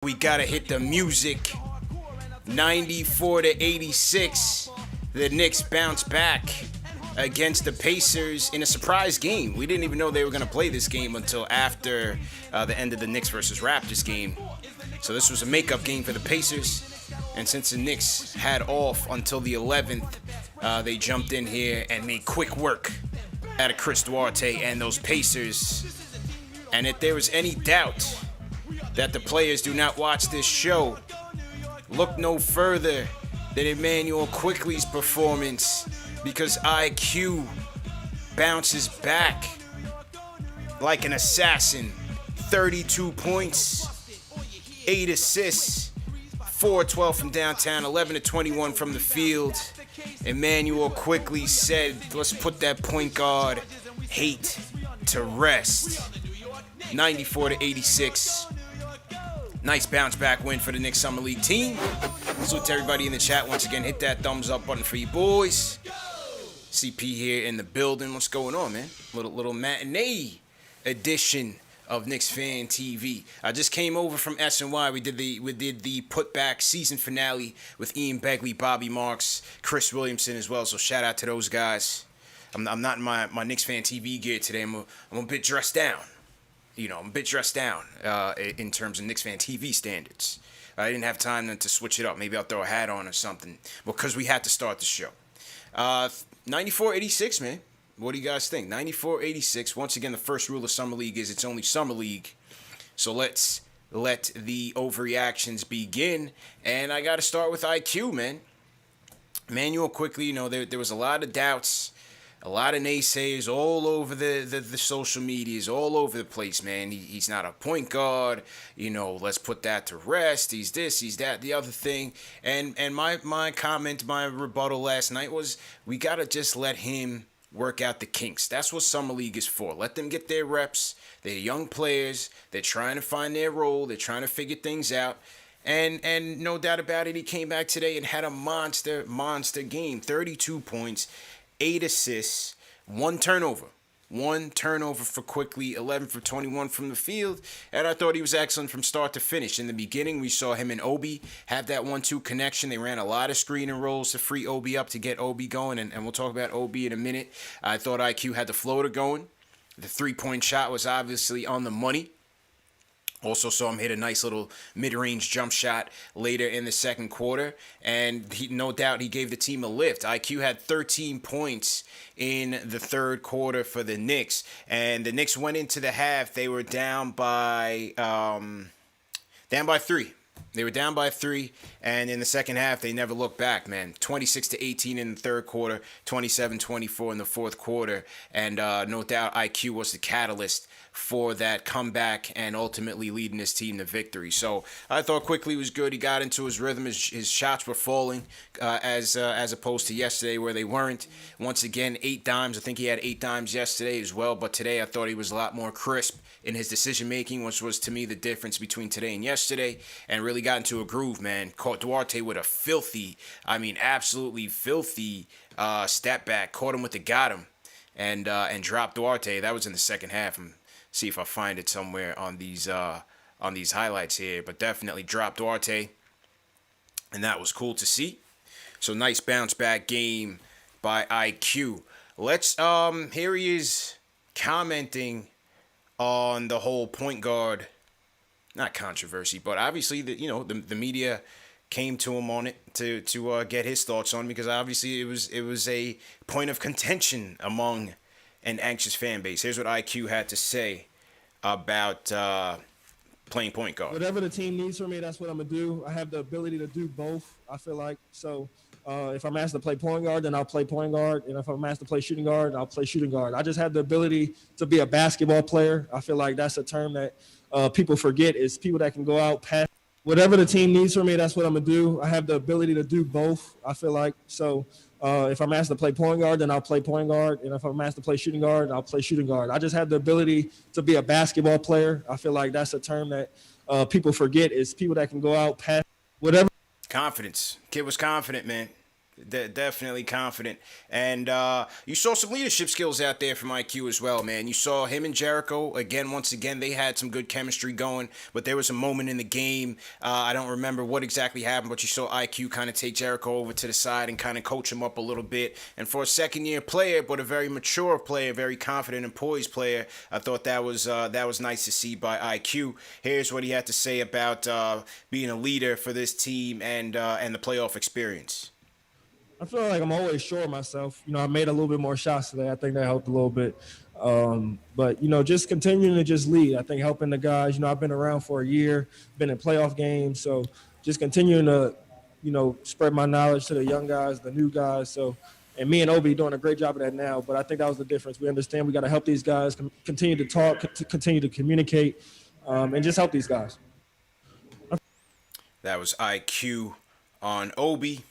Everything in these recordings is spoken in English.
We gotta hit the music. 94-86. The Knicks bounce back against the Pacers in a surprise game. We didn't even know they were gonna play this game until after the end of the Knicks versus Raptors game. So this was a makeup game for the Pacers. And since the Knicks had off until the 11th, they jumped in here and made quick work out of Chris Duarte and those Pacers. And if there was any doubt that the players do not watch this show, look no further than Emmanuel Quickley's performance, because IQ bounces back like an assassin. 32 points, 8 assists, 4-12 from downtown, 11-21 from the field. Emmanuel Quickley said, let's put that point guard hate to rest. 94-86. Nice bounce back win for the Knicks Summer League team. Salute to everybody in the chat once again. Hit that thumbs up button for you boys. CP here in the building. What's going on, man? Little matinee edition of KnicksFanTV. I just came over from SNY. We did the putback season finale with Ian Begley, Bobby Marks, Chris Williamson as well. So shout out to those guys. I'm not in my KnicksFanTV gear today. I'm a bit dressed down. I'm a bit dressed down in terms of KnicksFanTV standards. I didn't have time then to switch it up. Maybe I'll throw a hat on or something. Because we had to start the show. 94-86, man. What do you guys think? 94-86. Once again, the first rule of Summer League is it's only Summer League. So let's let the overreactions begin. And I got to start with IQ, man. Emmanuel Quickley, there was a lot of doubts. A lot of naysayers all over the social medias, all over the place, man. He's not a point guard. Let's put that to rest. He's this, he's that, the other thing. And my comment, my rebuttal last night was we got to just let him work out the kinks. That's what Summer League is for. Let them get their reps. They're young players. They're trying to find their role. They're trying to figure things out. And no doubt about it, he came back today and had a monster game. 32 points. 8 assists, 1 turnover. 1 turnover for Quickley, 11 for 21 from the field, and I thought he was excellent from start to finish. In the beginning, we saw him and Obi have that 1-2 connection. They ran a lot of screen and rolls to free Obi up to get Obi going, and we'll talk about Obi in a minute. I thought IQ had the floater going. The three-point shot was obviously on the money. Also saw him hit a nice little mid-range jump shot later in the second quarter. And no doubt he gave the team a lift. IQ had 13 points in the third quarter for the Knicks. And the Knicks went into the half. They were down by 3. They were down by 3, and in the second half, they never looked back, man. 26-18 in the third quarter, 27-24 in the fourth quarter, and no doubt IQ was the catalyst for that comeback and ultimately leading his team to victory. So I thought Quickley was good. He got into his rhythm. His shots were falling as opposed to yesterday where they weren't. Once again, 8 dimes. I think he had 8 dimes yesterday as well, but today I thought he was a lot more crisp in his decision-making, which was, to me, the difference between today and yesterday, and really got into a groove, man. Caught Duarte with a absolutely filthy step back. Caught him with the got him and dropped Duarte. That was in the second half. See if I find it somewhere on these highlights here, but definitely dropped Duarte, and that was cool to see. So nice bounce back game by IQ. Let's here he is commenting on the whole point guard, not controversy, but obviously the media came to him on it to get his thoughts on, because obviously it was a point of contention among an anxious fan base. Here's what IQ had to say about playing point guard. Whatever the team needs from me, that's what I'm going to do. I have the ability to do both, I feel like. So if I'm asked to play point guard, then I'll play point guard. And if I'm asked to play shooting guard, I'll play shooting guard. I just have the ability to be a basketball player. I feel like that's a term that people forget, is people that can go out, pass. Whatever the team needs from me, that's what I'm going to do. I have the ability to do both, I feel like. So if I'm asked to play point guard, then I'll play point guard. And if I'm asked to play shooting guard, I'll play shooting guard. I just have the ability to be a basketball player. I feel like that's a term that people forget, is people that can go out, pass, whatever. Confidence. Kid was confident, man. Definitely confident. And you saw some leadership skills out there from IQ as well, man. You saw him and Jericho, again, once again, they had some good chemistry going, but there was a moment in the game, I don't remember what exactly happened, but you saw IQ kind of take Jericho over to the side and kind of coach him up a little bit. And for a second-year player, but a very mature player, very confident and poised player, I thought that was nice to see by IQ. Here's what he had to say about being a leader for this team and the playoff experience. I feel like I'm always sure of myself. I made a little bit more shots today. I think that helped a little bit. But just continuing to just lead. I think helping the guys. I've been around for a year, been in playoff games. So just continuing to, spread my knowledge to the young guys, the new guys. So, and me and Obi doing a great job of that now. But I think that was the difference. We understand we got to help these guys, continue to talk, continue to communicate, and just help these guys. That was IQ on Obi.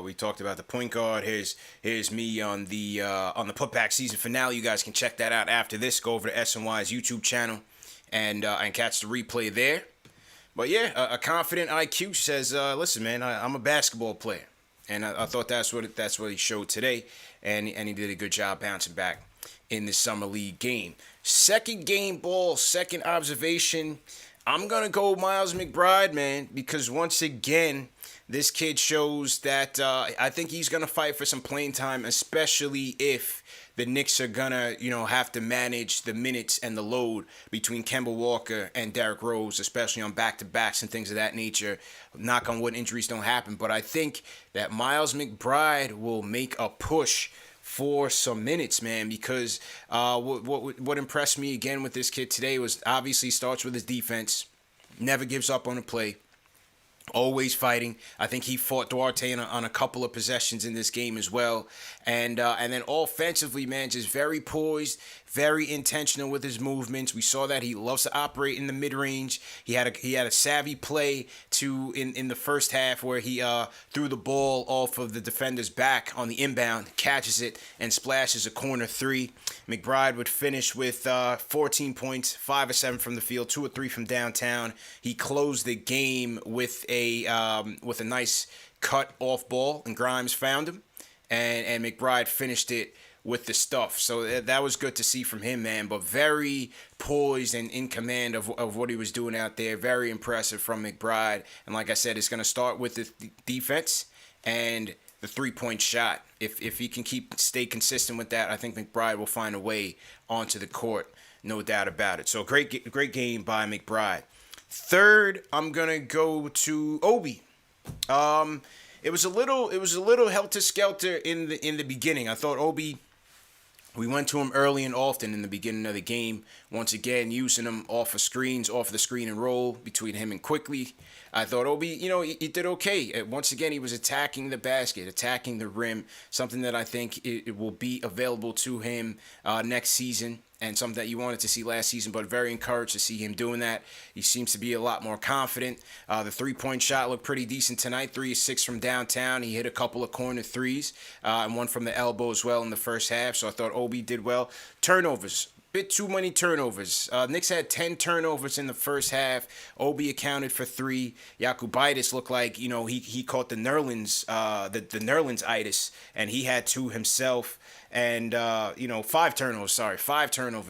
We talked about the point guard. Here's me on the putback season finale. You guys can check that out after this. Go over to SNY's YouTube channel and catch the replay there. But yeah, a confident IQ says, "Listen, man, I'm a basketball player," and I thought that's what he showed today, and he did a good job bouncing back in the summer league game. Second game ball, second observation. I'm gonna go Miles McBride, man, because once again, this kid shows that I think he's going to fight for some playing time, especially if the Knicks are going to, have to manage the minutes and the load between Kemba Walker and Derrick Rose, especially on back-to-backs and things of that nature. Knock on wood, injuries don't happen. But I think that Miles McBride will make a push for some minutes, man, because what impressed me again with this kid today was obviously starts with his defense, never gives up on a play. Always fighting. I think he fought Duarte on a couple of possessions in this game as well. And then offensively, man, just very poised, very intentional with his movements. We saw that he loves to operate in the mid-range. He had a savvy play in the first half where he threw the ball off of the defender's back on the inbound, catches it, and splashes a corner three. McBride would finish with 14 points, 5 of 7 from the field, 2 of 3 from downtown. He closed the game with a nice cut off ball, and Grimes found him, and McBride finished it with the stuff. So that was good to see from him, man. But very poised and in command of what he was doing out there. Very impressive from McBride. And like I said, it's going to start with the defense and the three-point shot. If he can stay consistent with that, I think McBride will find a way onto the court, no doubt about it. So great game by McBride. Third, I'm gonna go to Obi. It was a little helter-skelter in the beginning. I thought Obi, we went to him early and often in the beginning of the game. Once again, using him off the screen and roll between him and Quickly. I thought Obi, he did okay. Once again, he was attacking the basket, attacking the rim, something that I think it will be available to him next season, and something that you wanted to see last season, but very encouraged to see him doing that. He seems to be a lot more confident. The three-point shot looked pretty decent tonight, 3 of 6 from downtown. He hit a couple of corner threes, and one from the elbow as well in the first half, so I thought Obi did well. Turnovers. Bit too many turnovers. Knicks had 10 turnovers in the first half. Obi accounted for 3. Jakubaitis looked like, he caught the Nerlens, the Nerlens-itis, and he had 2 himself. And, 5 turnovers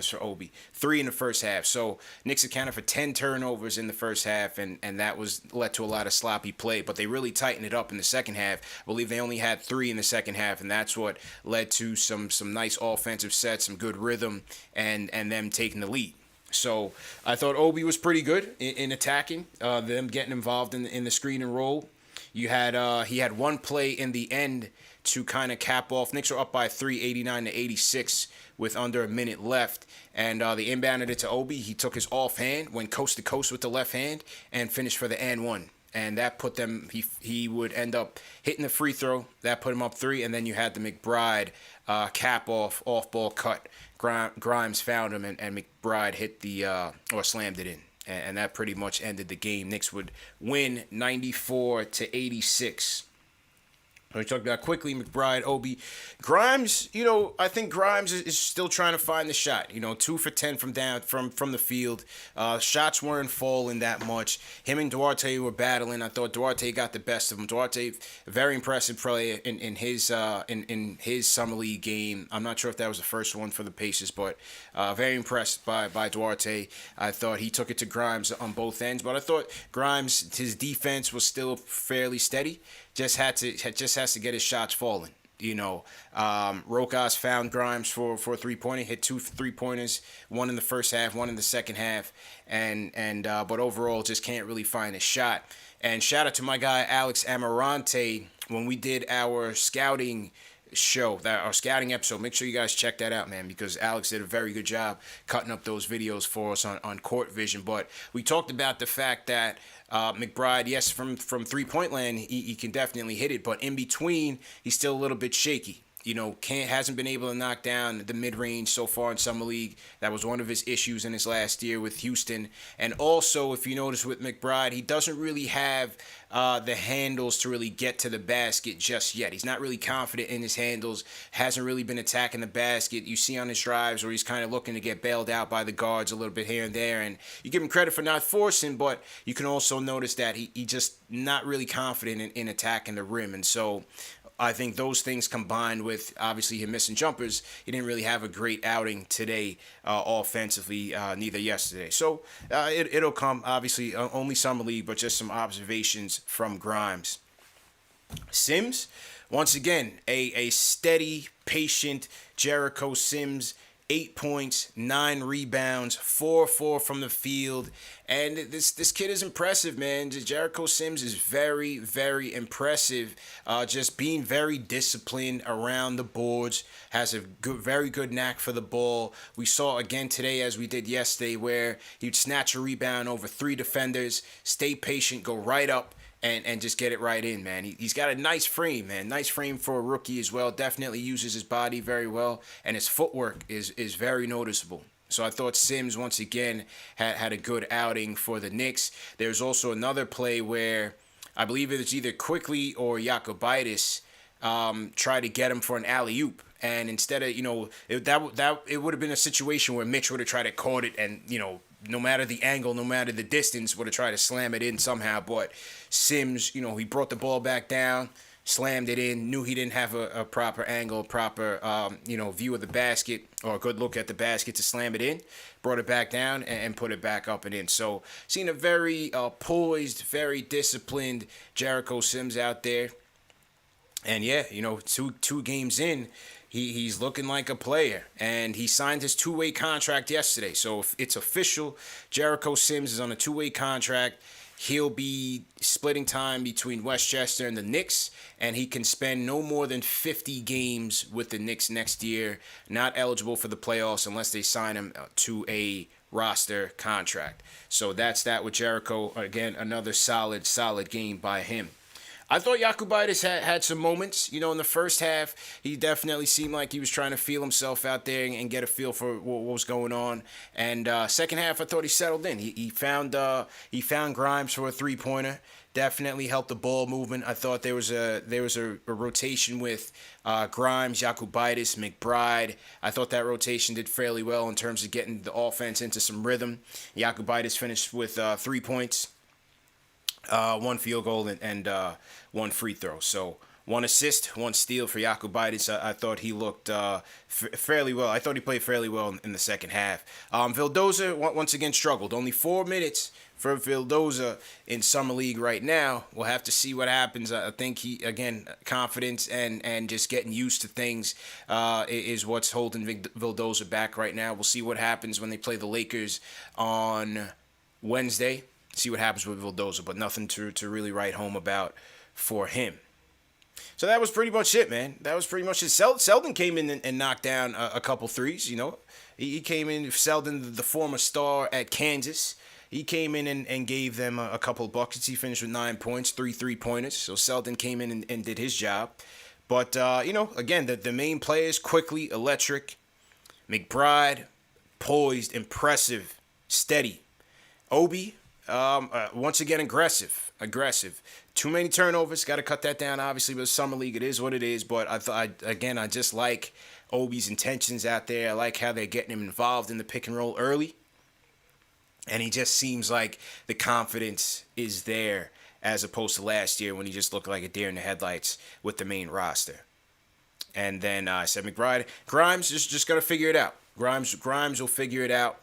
for Obi. 3 in the first half. So Knicks accounted for 10 turnovers in the first half, and that led to a lot of sloppy play. But they really tightened it up in the second half. I believe they only had 3 in the second half, and that's what led to some nice offensive sets, some good rhythm, and them taking the lead. So I thought Obi was pretty good in attacking, them getting involved in the screen and roll. He had one play in the end to kind of cap off. Knicks were up by 3, 89-86 with under a minute left. And they inbounded it to Obi. He took his offhand, went coast to coast with the left hand, and finished for the and one. And that put them, he would end up hitting the free throw. That put him up 3. And then you had the McBride cap off ball cut. Grimes found him, and McBride hit or slammed it in. And that pretty much ended the game. Knicks would win 94-86. We talked about quickly, McBride, Obi. Grimes, I think Grimes is still trying to find the shot. 2 for 10 from the field. Shots weren't falling that much. Him and Duarte were battling. I thought Duarte got the best of him. Duarte, a very impressive player in his summer league game. I'm not sure if that was the first one for the Pacers, but very impressed by Duarte. I thought he took it to Grimes on both ends, but I thought Grimes, his defense was still fairly steady. Just has to get his shots falling. Rokas found Grimes for a 3-pointer, hit 2 3-pointers, one in the first half, one in the second half, but overall just can't really find a shot. And shout out to my guy Alex Amarante when we did our scouting show, our scouting episode. Make sure you guys check that out, man, because Alex did a very good job cutting up those videos for us on Court Vision. But we talked about the fact that McBride, yes, from 3-point land, he can definitely hit it, but in between, he's still a little bit shaky. Hasn't been able to knock down the mid-range so far in Summer League. That was one of his issues in his last year with Houston. And also, if you notice with McBride, he doesn't really have the handles to really get to the basket just yet. He's not really confident in his handles, hasn't really been attacking the basket. You see on his drives where he's kind of looking to get bailed out by the guards a little bit here and there. And you give him credit for not forcing, but you can also notice that he just not really confident in attacking the rim. And so I think those things combined with obviously him missing jumpers, he didn't really have a great outing today offensively, neither yesterday. So it'll come, obviously, only Summer League, but just some observations from Grimes. Sims, once again, a steady, patient Jericho Sims. 8 points, 9 rebounds, 4-4 from the field. And this kid is impressive, man. Jericho Sims is very, very impressive. Just being very disciplined around the boards. Has a very good knack for the ball. We saw again today, as we did yesterday, where he'd snatch a rebound over 3 defenders, stay patient, go right up, and just get it right in, man. He's got a nice frame, man. Nice frame for a rookie as well. Definitely uses his body very well, and his footwork is very noticeable. So I thought Sims, once again, had a good outing for the Knicks. There's also another play where I believe it's either Quickly or Jokubaitis tried to get him for an alley-oop. And instead of, it would have been a situation where Mitch would have tried to caught it and, no matter the angle, no matter the distance, would have tried to slam it in somehow. But Sims, he brought the ball back down, slammed it in, knew he didn't have a proper angle, proper, view of the basket or a good look at the basket to slam it in, brought it back down and put it back up and in. So seeing a very poised, very disciplined Jericho Sims out there. And yeah, two games in, he's looking like a player, and he signed his 2-way contract yesterday. So if it's official, Jericho Sims is on a 2-way contract. He'll be splitting time between Westchester and the Knicks, and he can spend no more than 50 games with the Knicks next year, not eligible for the playoffs unless they sign him to a roster contract. So that's that with Jericho. Again, another solid game by him. I thought Jokubaitis had some moments. In the first half, he definitely seemed like he was trying to feel himself out there and get a feel for what was going on. And second half, I thought he settled in. He found Grimes for a 3-pointer. Definitely helped the ball movement. I thought there was a rotation with Grimes, Jokubaitis, McBride. I thought that rotation did fairly well in terms of getting the offense into some rhythm. Jokubaitis finished with 3 points. 1 field goal and 1 free throw. So 1 assist, 1 steal for Jokubaitis. I thought he looked fairly well. I thought he played fairly well in the second half. Vildoza once again struggled. Only 4 minutes for Vildoza in Summer League right now. We'll have to see what happens. I think he, again, confidence and just getting used to things is what's holding Vildoza back right now. We'll see what happens when they play the Lakers on Wednesday. See what happens with Vildoza, but nothing to really write home about for him. So that was pretty much it, man. That was pretty much it. Selden came in and knocked down a couple threes, He came in, Selden, the former star at Kansas. He came in and gave them a couple buckets. He finished with 9 points, 3 3-pointers. So Selden came in and did his job. But, again, the main players, Quickly, electric. McBride, poised, impressive, steady. Obi, Once again, aggressive. Too many turnovers. Got to cut that down. Obviously, with Summer League, it is what it is. But I just like Obi's intentions out there. I like how they're getting him involved in the pick and roll early. And he just seems like the confidence is there as opposed to last year when he just looked like a deer in the headlights with the main roster. And then I said McBride. Grimes just got to figure it out. Grimes will figure it out.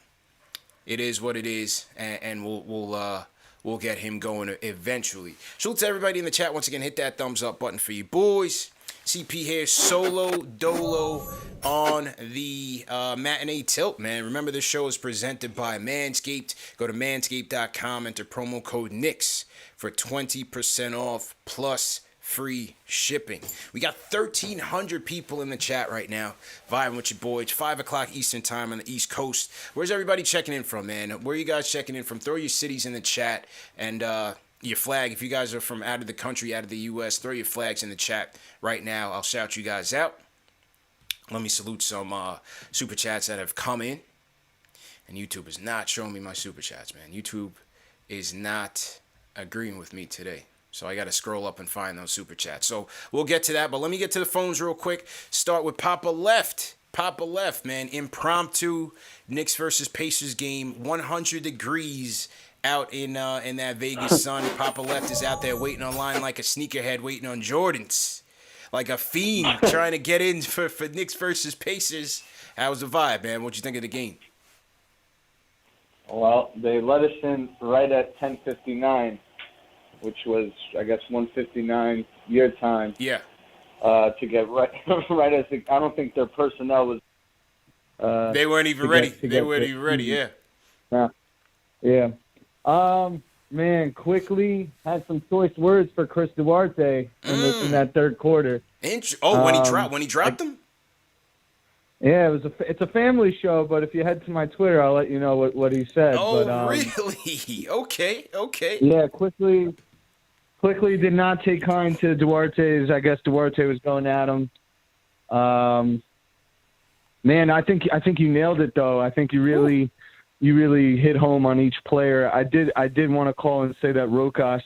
It is what it is, and we'll get him going eventually. Salute to everybody in the chat. Once again, hit that thumbs up button for you boys. CP here, solo dolo on the matinee tilt, man. Remember, this show is presented by Manscaped. Go to manscaped.com, enter promo code Knicks for 20% off plus free shipping. We got 1,300 people in the chat right now, vibing with your boy. It's 5 o'clock Eastern time on the East Coast. Where's everybody checking in from, man? Where are you guys checking in from? Throw your cities in the chat and your flag. If you guys are from out of the country, out of the U.S., throw your flags in the chat right now. I'll shout you guys out. Let me salute some super chats that have come in. And YouTube is not showing me my super chats, man. YouTube is not agreeing with me today. So I got to scroll up and find those super chats. So we'll get to that. But let me get to the phones real quick. Start with Papa Left. Papa Left, man. Impromptu Knicks versus Pacers game. 100 degrees out in that Vegas sun. Papa Left is out there waiting online like a sneakerhead waiting on Jordans. Like a fiend trying to get in for Knicks versus Pacers. How was the vibe, man? What'd you think of the game? Well, they let us in right at 10:59. Which was, I guess, 1:59 your time. Yeah. To get right as I don't think their personnel was. They weren't even ready. They weren't even ready. Yeah. Yeah. Man, quickly had some choice words for Chris Duarte in that third quarter. When he dropped them. Yeah, it's a family show, but if you head to my Twitter, I'll let you know what he said. Oh, but, really? Okay. Yeah, quickly did not take kind to Duarte's. I guess Duarte was going at him. Man, I think you nailed it though. I think you really hit home on each player. I did want to call and say that Rokas.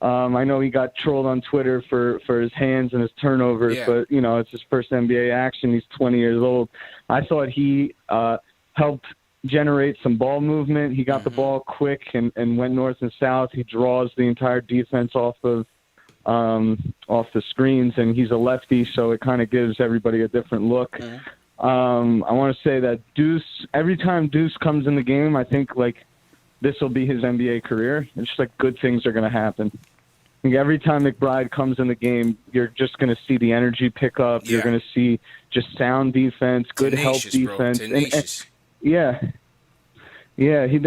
I know he got trolled on Twitter for his hands and his turnovers, but it's his first NBA action. He's 20 years old. I thought he helped generate some ball movement. He got the ball quick and went north and south. He draws the entire defense off the screens, and he's a lefty, so it kind of gives everybody a different look. I want to say that Deuce, every time Deuce comes in the game, I think like this will be his NBA career. It's just like good things are going to happen. I think every time McBride comes in the game, you're just going to see the energy pick up. Yeah. You're going to see just sound defense, good help defense. And, the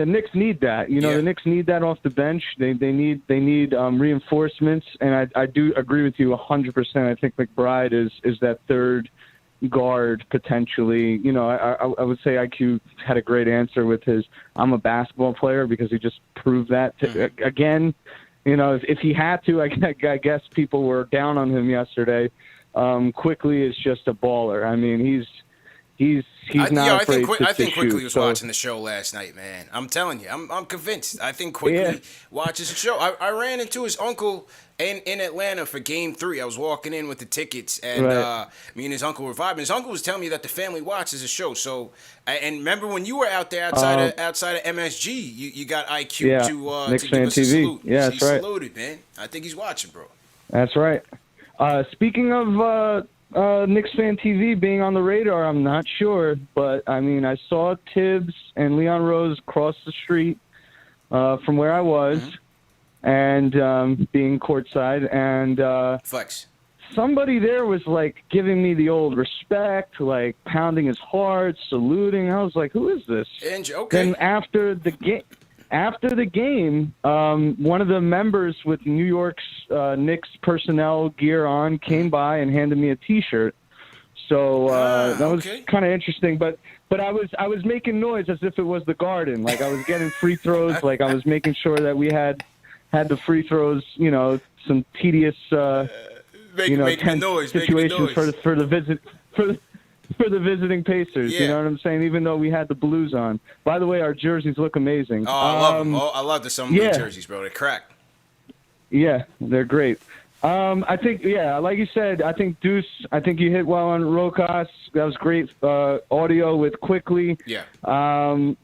Knicks need that. The Knicks need that off the bench. They need reinforcements, and I do agree with you 100%. I think McBride is that third guard potentially. I would say IQ had a great answer with his I'm a basketball player because he just proved that again. If he had to, I guess people were down on him yesterday. Quickly is just a baller. I mean, he's not afraid to I think Quickly shoot, was watching the show last night, man. I'm telling you, I'm convinced. I think Quickly watches the show. I ran into his uncle in Atlanta for Game 3. I was walking in with the tickets, and me and his uncle were vibing. His uncle was telling me that the family watches the show. So, and remember when you were out there outside of MSG, you got IQ to give us a salute. Yeah, that's right. Saluted, man. I think he's watching, bro. That's right. Speaking of KnicksFanTV being on the radar, I'm not sure, but I mean, I saw Tibbs and Leon Rose cross the street from where I was, and being courtside, and flex. Somebody there was like giving me the old respect, like pounding his heart, saluting. I was like, "Who is this?" Okay. Then after the game, one of the members with New York's Knicks personnel gear on came by and handed me a T-shirt. So that was kind of interesting. But I was making noise as if it was the Garden. Like I was getting free throws. Like I was making sure that we had the free throws. Some tedious tense situations for the for the visiting Pacers. Yeah. You know what I'm saying? Even though we had the blues on. By the way, our jerseys look amazing. Oh, I love them. I love the Summer League jerseys, bro. They're crack. Yeah, they're great. I think, like you said, I think Deuce, I think you hit well on Rokas. That was great audio with Quickly. Yeah.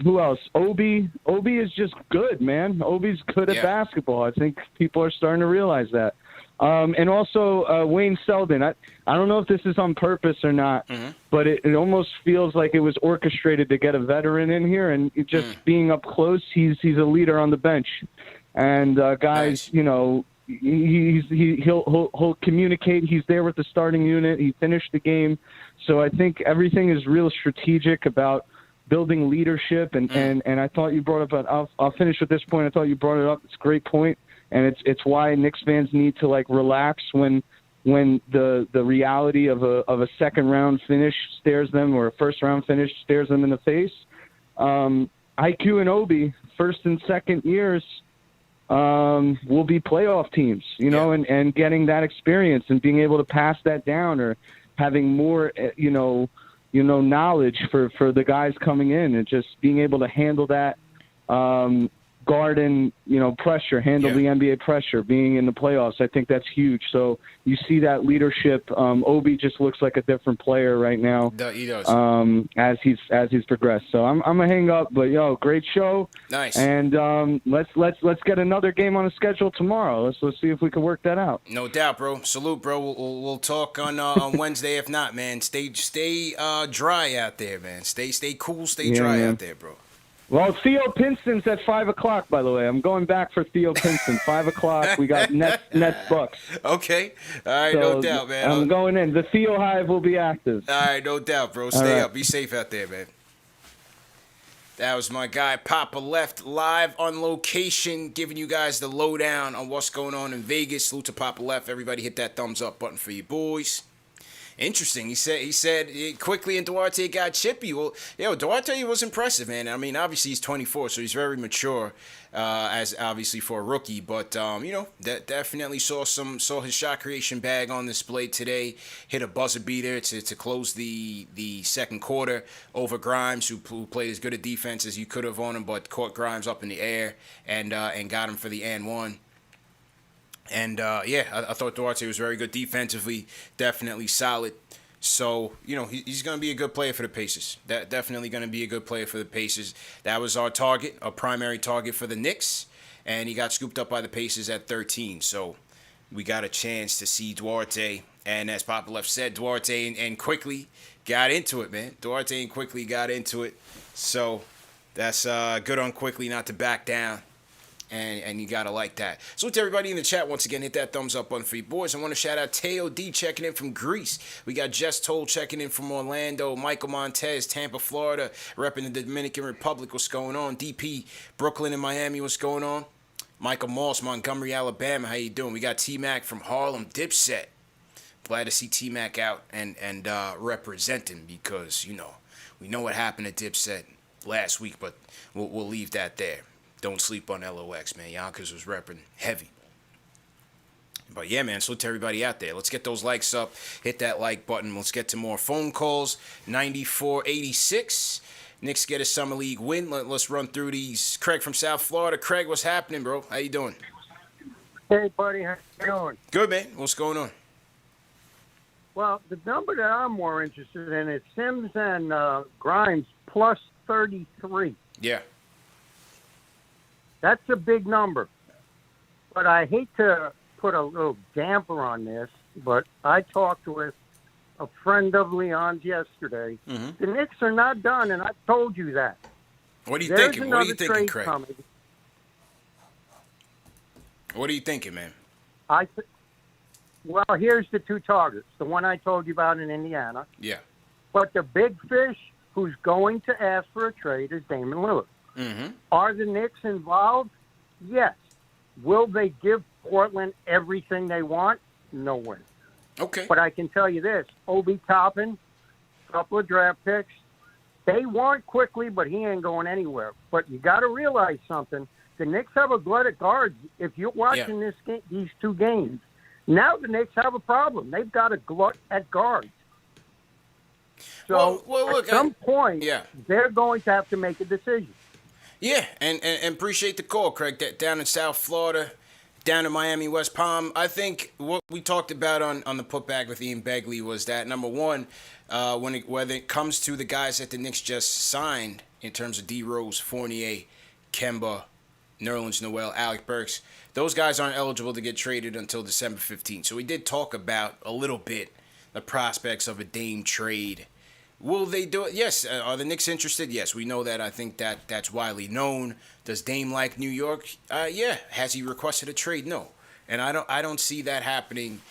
Who else? Obi. Obi is just good, man. Obi's good at basketball. I think people are starting to realize that. And also Wayne Selden. I don't know if this is on purpose or not, but it almost feels like it was orchestrated to get a veteran in here. And just being up close, he's a leader on the bench. And guys, you know, he'll communicate. He's there with the starting unit. He finished the game. So I think everything is real strategic about building leadership. And I thought you brought up, I'll finish with this point. I thought you brought it up. It's a great point. And it's why Knicks fans need to like relax when the reality of a second round finish stares them, or a first round finish stares them in the face. IQ and Obi, first and second years, will be playoff teams, you know, and getting that experience and being able to pass that down, or having more, knowledge for the guys coming in, and just being able to handle that, guard and, pressure, handle the NBA pressure, being in the playoffs. I think that's huge. So you see that leadership. Obi just looks like a different player right now. He does. As he's progressed. So I'm gonna hang up, but great show. Nice. And let's get another game on the schedule tomorrow. Let's see if we can work that out. No doubt, bro. Salute, bro. We'll talk on Wednesday. If not, man, stay dry out there, man. Stay cool, stay dry out there, bro. Well, Theo Pinson's at 5 o'clock, by the way. I'm going back for Theo Pinson. 5 o'clock. We got Nets Bucks. Okay. All right, so, no doubt, man. I'm going in. The Theo Hive will be active. All right, no doubt, bro. Stay up. Be safe out there, man. That was my guy, Papa Left, live on location, giving you guys the lowdown on what's going on in Vegas. Salute to Papa Left. Everybody hit that thumbs up button for you boys. Interesting. He said Quickly and Duarte got chippy. Well, Duarte was impressive, man. I mean, obviously he's 24, so he's very mature, as obviously for a rookie. But that definitely saw his shot creation bag on display today. Hit a buzzer beater to close the second quarter over Grimes, who played as good a defense as you could have on him, but caught Grimes up in the air and got him for the and one. And, I thought Duarte was very good defensively, definitely solid. So, he's going to be a good player for the Pacers. Definitely going to be a good player for the Pacers. That was our target, a primary target for the Knicks, and he got scooped up by the Pacers at 13. So we got a chance to see Duarte. And as Papa Left said, Duarte and Quickly got into it, man. Duarte and Quickly got into it. So that's good on Quickly not to back down. And you gotta like that. So to everybody in the chat, once again, hit that thumbs up button for you boys. I want to shout out Teo D checking in from Greece. We got Jess Toll checking in from Orlando. Michael Montez, Tampa, Florida, repping the Dominican Republic. What's going on? DP, Brooklyn and Miami. What's going on? Michael Moss, Montgomery, Alabama. How you doing? We got T-Mac from Harlem, Dipset. Glad to see T-Mac out and representing, because we know what happened at Dipset last week, but we'll leave that there. Don't sleep on LOX, man. Yonkers was repping heavy. But yeah, man, salute to everybody out there. Let's get those likes up. Hit that like button. Let's get to more phone calls. 94-86. Knicks get a Summer League win. Let's run through these. Craig from South Florida. Craig, what's happening, bro? How you doing? Hey, buddy. How you doing? Good, man. What's going on? Well, the number that I'm more interested in is Sims and Grimes plus 33. Yeah. That's a big number. But I hate to put a little damper on this, but I talked with a friend of Leon's yesterday. Mm-hmm. The Knicks are not done, and I've told you that. What are you thinking? What are you thinking, Craig? Coming. What are you thinking, man? Well, here's the two targets. The one I told you about in Indiana. Yeah. But the big fish who's going to ask for a trade is Damon Lewis. Mm-hmm. Are the Knicks involved? Yes. Will they give Portland everything they want? No way. Okay. But I can tell you this. Obi Toppin, a couple of draft picks, they want Quickly, but he ain't going anywhere. But you got to realize something. The Knicks have a glut at guards. If you're watching this game, these two games, now the Knicks have a problem. They've got a glut at guards. So look, at some point, yeah. they're going to have to make a decision. Yeah, and appreciate the call, Craig. Down in South Florida, down in Miami, West Palm. I think what we talked about on the putback with Ian Begley was that, number one, whether it comes to the guys that the Knicks just signed in terms of D. Rose, Fournier, Kemba, Nerlens Noel, Alec Burks, those guys aren't eligible to get traded until December 15th. So we did talk about a little bit the prospects of a Dame trade. Will they do it? Yes. Are the Knicks interested? Yes, we know that. I think that's widely known. Does Dame like New York? Yeah. Has he requested a trade? No. And I don't see that happening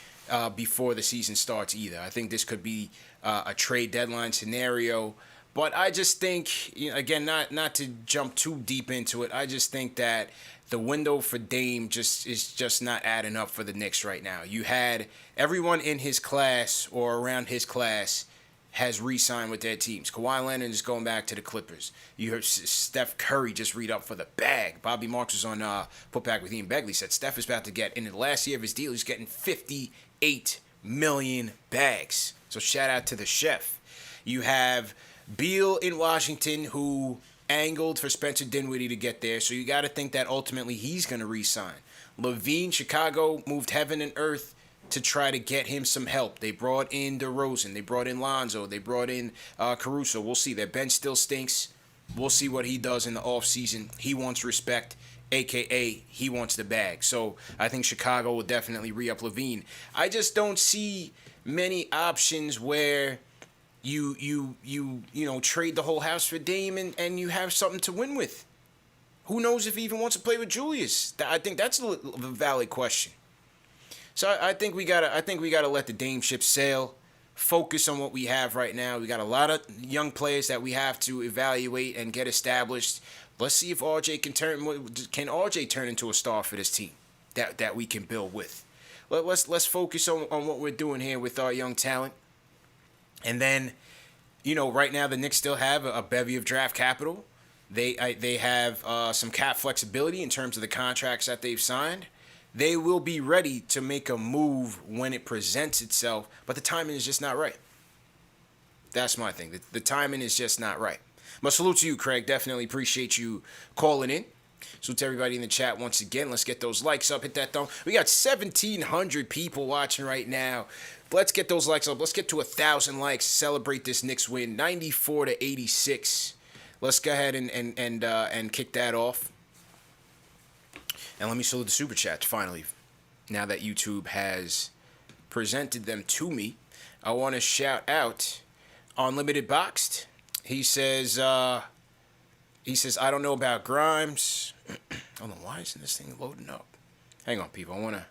before the season starts either. I think this could be a trade deadline scenario. But I just think, again, not to jump too deep into it, I just think that the window for Dame is just not adding up for the Knicks right now. You had everyone in his class or around his class has re-signed with their teams. Kawhi Leonard is going back to the Clippers. You heard Steph Curry just read up for the bag. Bobby Marks was on Putback with Ian Begley, said Steph is about to get, in the last year of his deal, he's getting 58 million bags. So shout out to the chef. You have Beal in Washington, who angled for Spencer Dinwiddie to get there. So you got to think that ultimately he's going to re-sign. LaVine, Chicago moved heaven and earth to try to get him some help. They brought in DeRozan. They brought in Lonzo. They brought in Caruso. We'll see. Their bench still stinks. We'll see what he does in the offseason. He wants respect, a.k.a. he wants the bag. So I think Chicago will definitely re-up LaVine. I just don't see many options where you trade the whole house for Dame and you have something to win with. Who knows if he even wants to play with Julius? I think that's a valid question. So I think we gotta let the Dame ship sail. Focus on what we have right now. We got a lot of young players that we have to evaluate and get established. Let's see if RJ can RJ turn into a star for this team that we can build with. Let's focus on what we're doing here with our young talent. And then, right now the Knicks still have a bevy of draft capital. They have some cap flexibility in terms of the contracts that they've signed. They will be ready to make a move when it presents itself, but the timing is just not right. That's my thing. The timing is just not right. But salute to you, Craig. Definitely appreciate you calling in. Salute to everybody in the chat once again. Let's get those likes up. Hit that thumb. We got 1,700 people watching right now. Let's get those likes up. Let's get to 1,000 likes. Celebrate this Knicks win, 94-86. Let's go ahead and kick that off. And let me salute the Super Chats, finally. Now that YouTube has presented them to me, I want to shout out Unlimited Boxed. He says, I don't know about Grimes. Hold on, why isn't this thing loading up? Hang on, people. I want to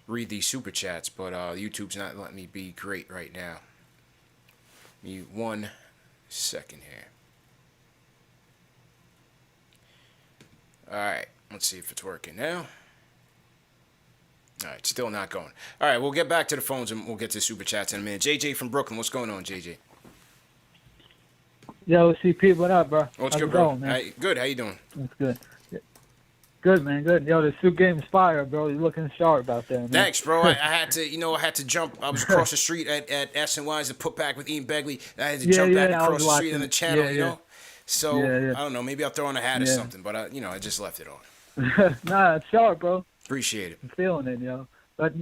read these Super Chats, but YouTube's not letting me be great right now. Give me 1 second here. All right. Let's see if it's working now. All right, still not going. All right, we'll get back to the phones and we'll get to Super Chats in a minute. JJ from Brooklyn, what's going on, JJ? Yo, CP, what up, bro? What's How's good, it bro? going, man? Good, how you doing? That's good. Good, man, good. Yo, the suit game's fire, bro. You're looking sharp out there, man. Thanks, bro. I had to jump. I was across the street at SNY's to put back with Ian Begley. I had to jump back across the street on the channel, you know? So, I don't know, maybe I'll throw on a hat or something, but, I just left it on. Nah, it's sharp, bro. Appreciate it. I'm feeling it, yo. But,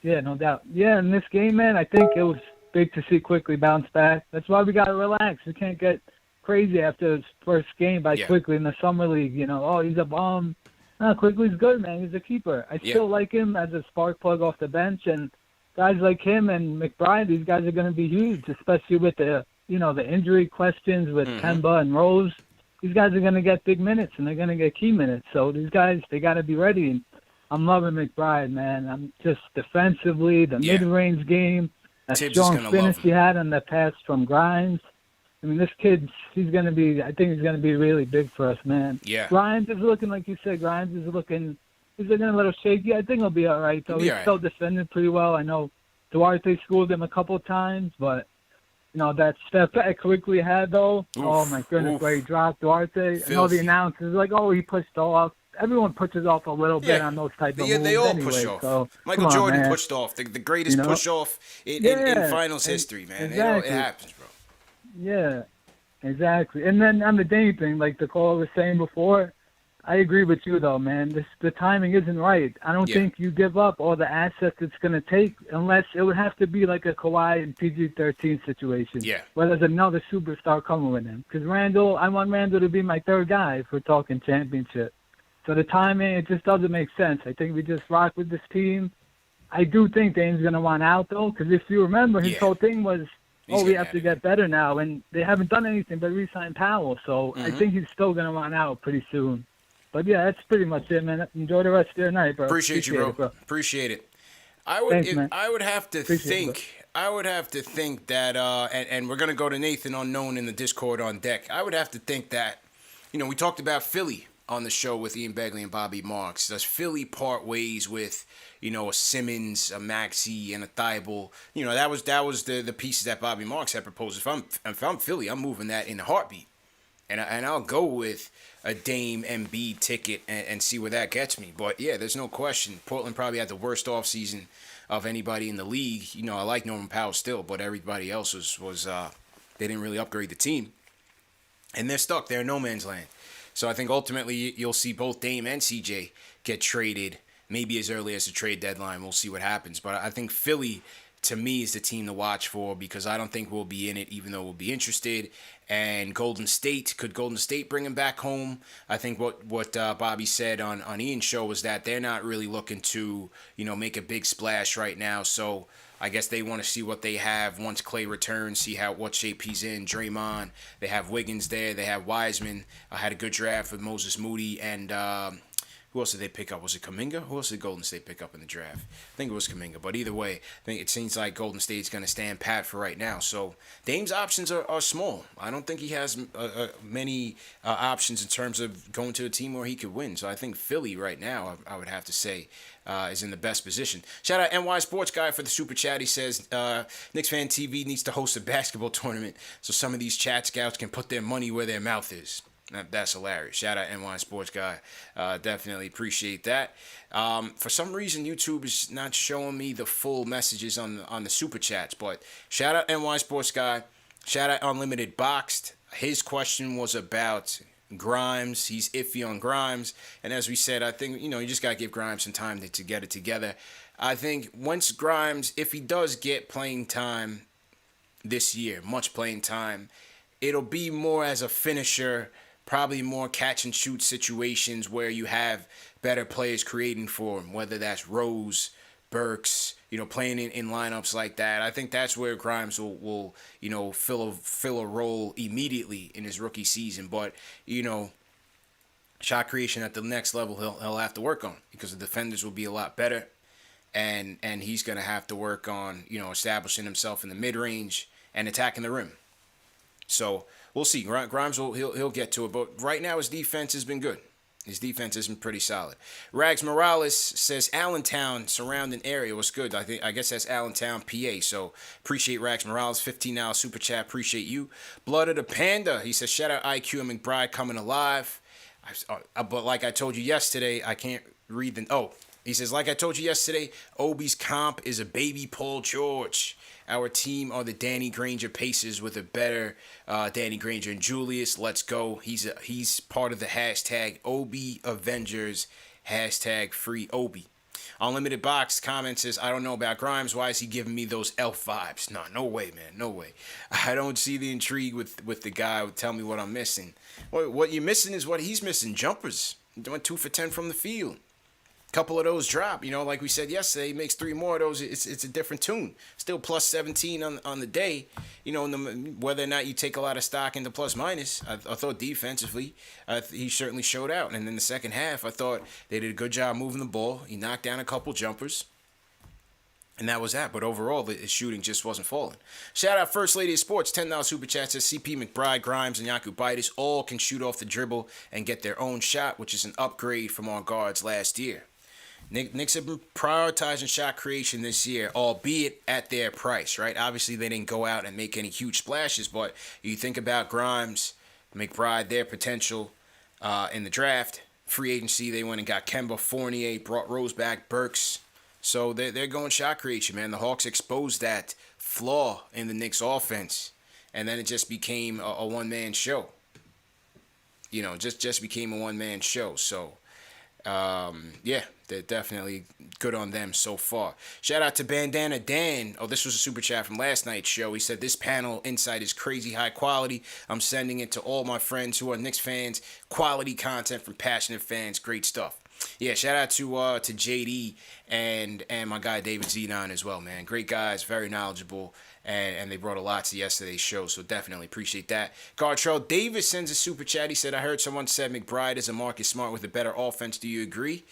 yeah, no doubt. Yeah, in this game, man, I think it was big to see Quickly bounce back. That's why we got to relax. We can't get crazy after his first game by Quickly in the Summer League. Oh, he's a bum. No, Quickly's good, man. He's a keeper. I still like him as a spark plug off the bench. And guys like him and McBride, these guys are going to be huge, especially with the injury questions with Kemba and Rose. These guys are going to get big minutes, and they're going to get key minutes. So these guys, they got to be ready. And I'm loving McBride, man. I'm just defensively, the mid-range game, that strong finish he had on the pass from Grimes. I mean, this kid, I think he's going to be really big for us, man. Yeah. Grimes is looking, like you said, he's looking a little shaky. I think he'll be all right, though. He's still defending pretty well. I know Duarte schooled him a couple of times, but that step that Quickly had, though. Oh, my goodness, where he dropped Duarte. I know the announcers like, he pushed off. everyone pushes off a little bit Yeah. on those type of Yeah, moves they all anyway. push off. So Michael come on, Jordan man. pushed off the greatest You know? push off in Yeah, finals history, man. exactly. It happens, bro. Yeah, exactly. And then on the Dame thing, like the caller was saying before, I agree with you though, man. The timing isn't right. I don't Yeah. think you give up all the assets it's going to take unless it would have to be like a Kawhi and PG-13 situation. Yeah. Where there's another superstar coming with him. Because Randall, I want Randall to be my third guy if we're talking championship. So the timing, it just doesn't make sense. I think we just rock with this team. I do think Dame's going to want out though, because if you remember, his Yeah. whole thing was, He's we getting have out to of get better now, and they haven't done anything but re-sign Powell. So I think he's still going to want out pretty soon. But yeah, that's pretty much it, man. Enjoy the rest of your night, bro. Appreciate you, bro. it, bro. Appreciate it. Thanks, man. I would have to Appreciate it, think. I would have to think that, and we're gonna go to Nathan Unknown in the Discord on deck. I would have to think that, we talked about Philly on the show with Ian Begley and Bobby Marks. Does Philly part ways with, a Simmons, a Maxey, and a Thibault? That was the pieces that Bobby Marks had proposed. If I'm Philly, I'm moving that in a heartbeat. And I'll go with a Dame Embiid ticket and see where that gets me. But, yeah, there's no question. Portland probably had the worst offseason of anybody in the league. I like Norman Powell still, but everybody else was they didn't really upgrade the team. And they're stuck. They're in no man's land. So I think ultimately you'll see both Dame and CJ get traded maybe as early as the trade deadline. We'll see what happens. But I think Philly, to me, is the team to watch for because I don't think we'll be in it, even though we'll be interested. And Golden State, could Golden State bring him back home? I think what Bobby said on Ian's show was that they're not really looking to, make a big splash right now. So I guess they want to see what they have once Clay returns, see what shape he's in. Draymond, they have Wiggins there, they have Wiseman. I had a good draft with Moses Moody and who else did they pick up? Was it Kuminga? Who else did Golden State pick up in the draft? I think it was Kuminga. But either way, I think it seems like Golden State's going to stand pat for right now. So Dame's options are small. I don't think he has many options in terms of going to a team where he could win. So I think Philly right now, I would have to say, is in the best position. Shout out NY Sports Guy for the super chat. He says KnicksFanTV needs to host a basketball tournament so some of these chat scouts can put their money where their mouth is. That's hilarious. Shout out NY Sports Guy. Definitely appreciate that. For some reason, YouTube is not showing me the full messages on the super chats, but shout out NY Sports Guy. Shout out Unlimited Boxed. His question was about Grimes. He's iffy on Grimes. And as we said, I think, you just got to give Grimes some time to get it together. I think once Grimes, if he does get playing time this year, much playing time, it'll be more as a finisher, probably more catch and shoot situations where you have better players creating for him, whether that's Rose, Burks, playing in lineups like that. I think that's where Grimes will fill a role immediately in his rookie season. But, shot creation at the next level he'll have to work on because the defenders will be a lot better. And he's going to have to work on, establishing himself in the mid-range and attacking the rim. So we'll see. Grimes he'll get to it, but right now his defense has been good. His defense has been pretty solid. Rags Morales says Allentown surrounding area was good. I guess that's Allentown, PA. So appreciate Rags Morales, $15 super chat. Appreciate you. Blood of the Panda. He says shout out IQ and McBride coming alive. But like I told you yesterday, I can't read the. Oh, he says like I told you yesterday, Obi's comp is a baby Paul George. Our team are the Danny Granger Pacers with a better Danny Granger and Julius. Let's go. He's part of the hashtag Obi Avengers, hashtag free Obi. Unlimited Box comment says, I don't know about Grimes. Why is he giving me those elf vibes? No way, man. No way. I don't see the intrigue with the guy who tell me what I'm missing. What you're missing is what he's missing. Jumpers. He went 2 for 10 from the field. Couple of those drop, like we said yesterday, he makes 3 more of those. It's a different tune. Still plus 17 on the day. Whether or not you take a lot of stock in the plus minus, I thought defensively, he certainly showed out. And in the second half, I thought they did a good job moving the ball. He knocked down a couple jumpers. And that was that. But overall, his shooting just wasn't falling. Shout out First Lady of Sports, $10 super chat says CP, McBride, Grimes, and Yakubaitis all can shoot off the dribble and get their own shot, which is an upgrade from our guards last year. Knicks have been prioritizing shot creation this year, albeit at their price, right? Obviously, they didn't go out and make any huge splashes, but you think about Grimes, McBride, their potential in the draft, free agency, they went and got Kemba, Fournier, brought Rose back, Burks. So they're going shot creation, man. The Hawks exposed that flaw in the Knicks offense, and then it just became a one-man show. Just became a one-man show. So, yeah, they're definitely good on them so far. Shout out to Bandana Dan. Oh, this was a super chat from last night's show. He said, this panel insight is crazy high quality. I'm sending it to all my friends who are Knicks fans. Quality content from passionate fans. Great stuff. Yeah, shout out to JD and my guy David Zenon as well, man. Great guys, very knowledgeable, and they brought a lot to yesterday's show, so definitely appreciate that. Gartrell Davis sends a super chat. He said, I heard someone said McBride is a Marcus Smart with a better offense. Do you agree?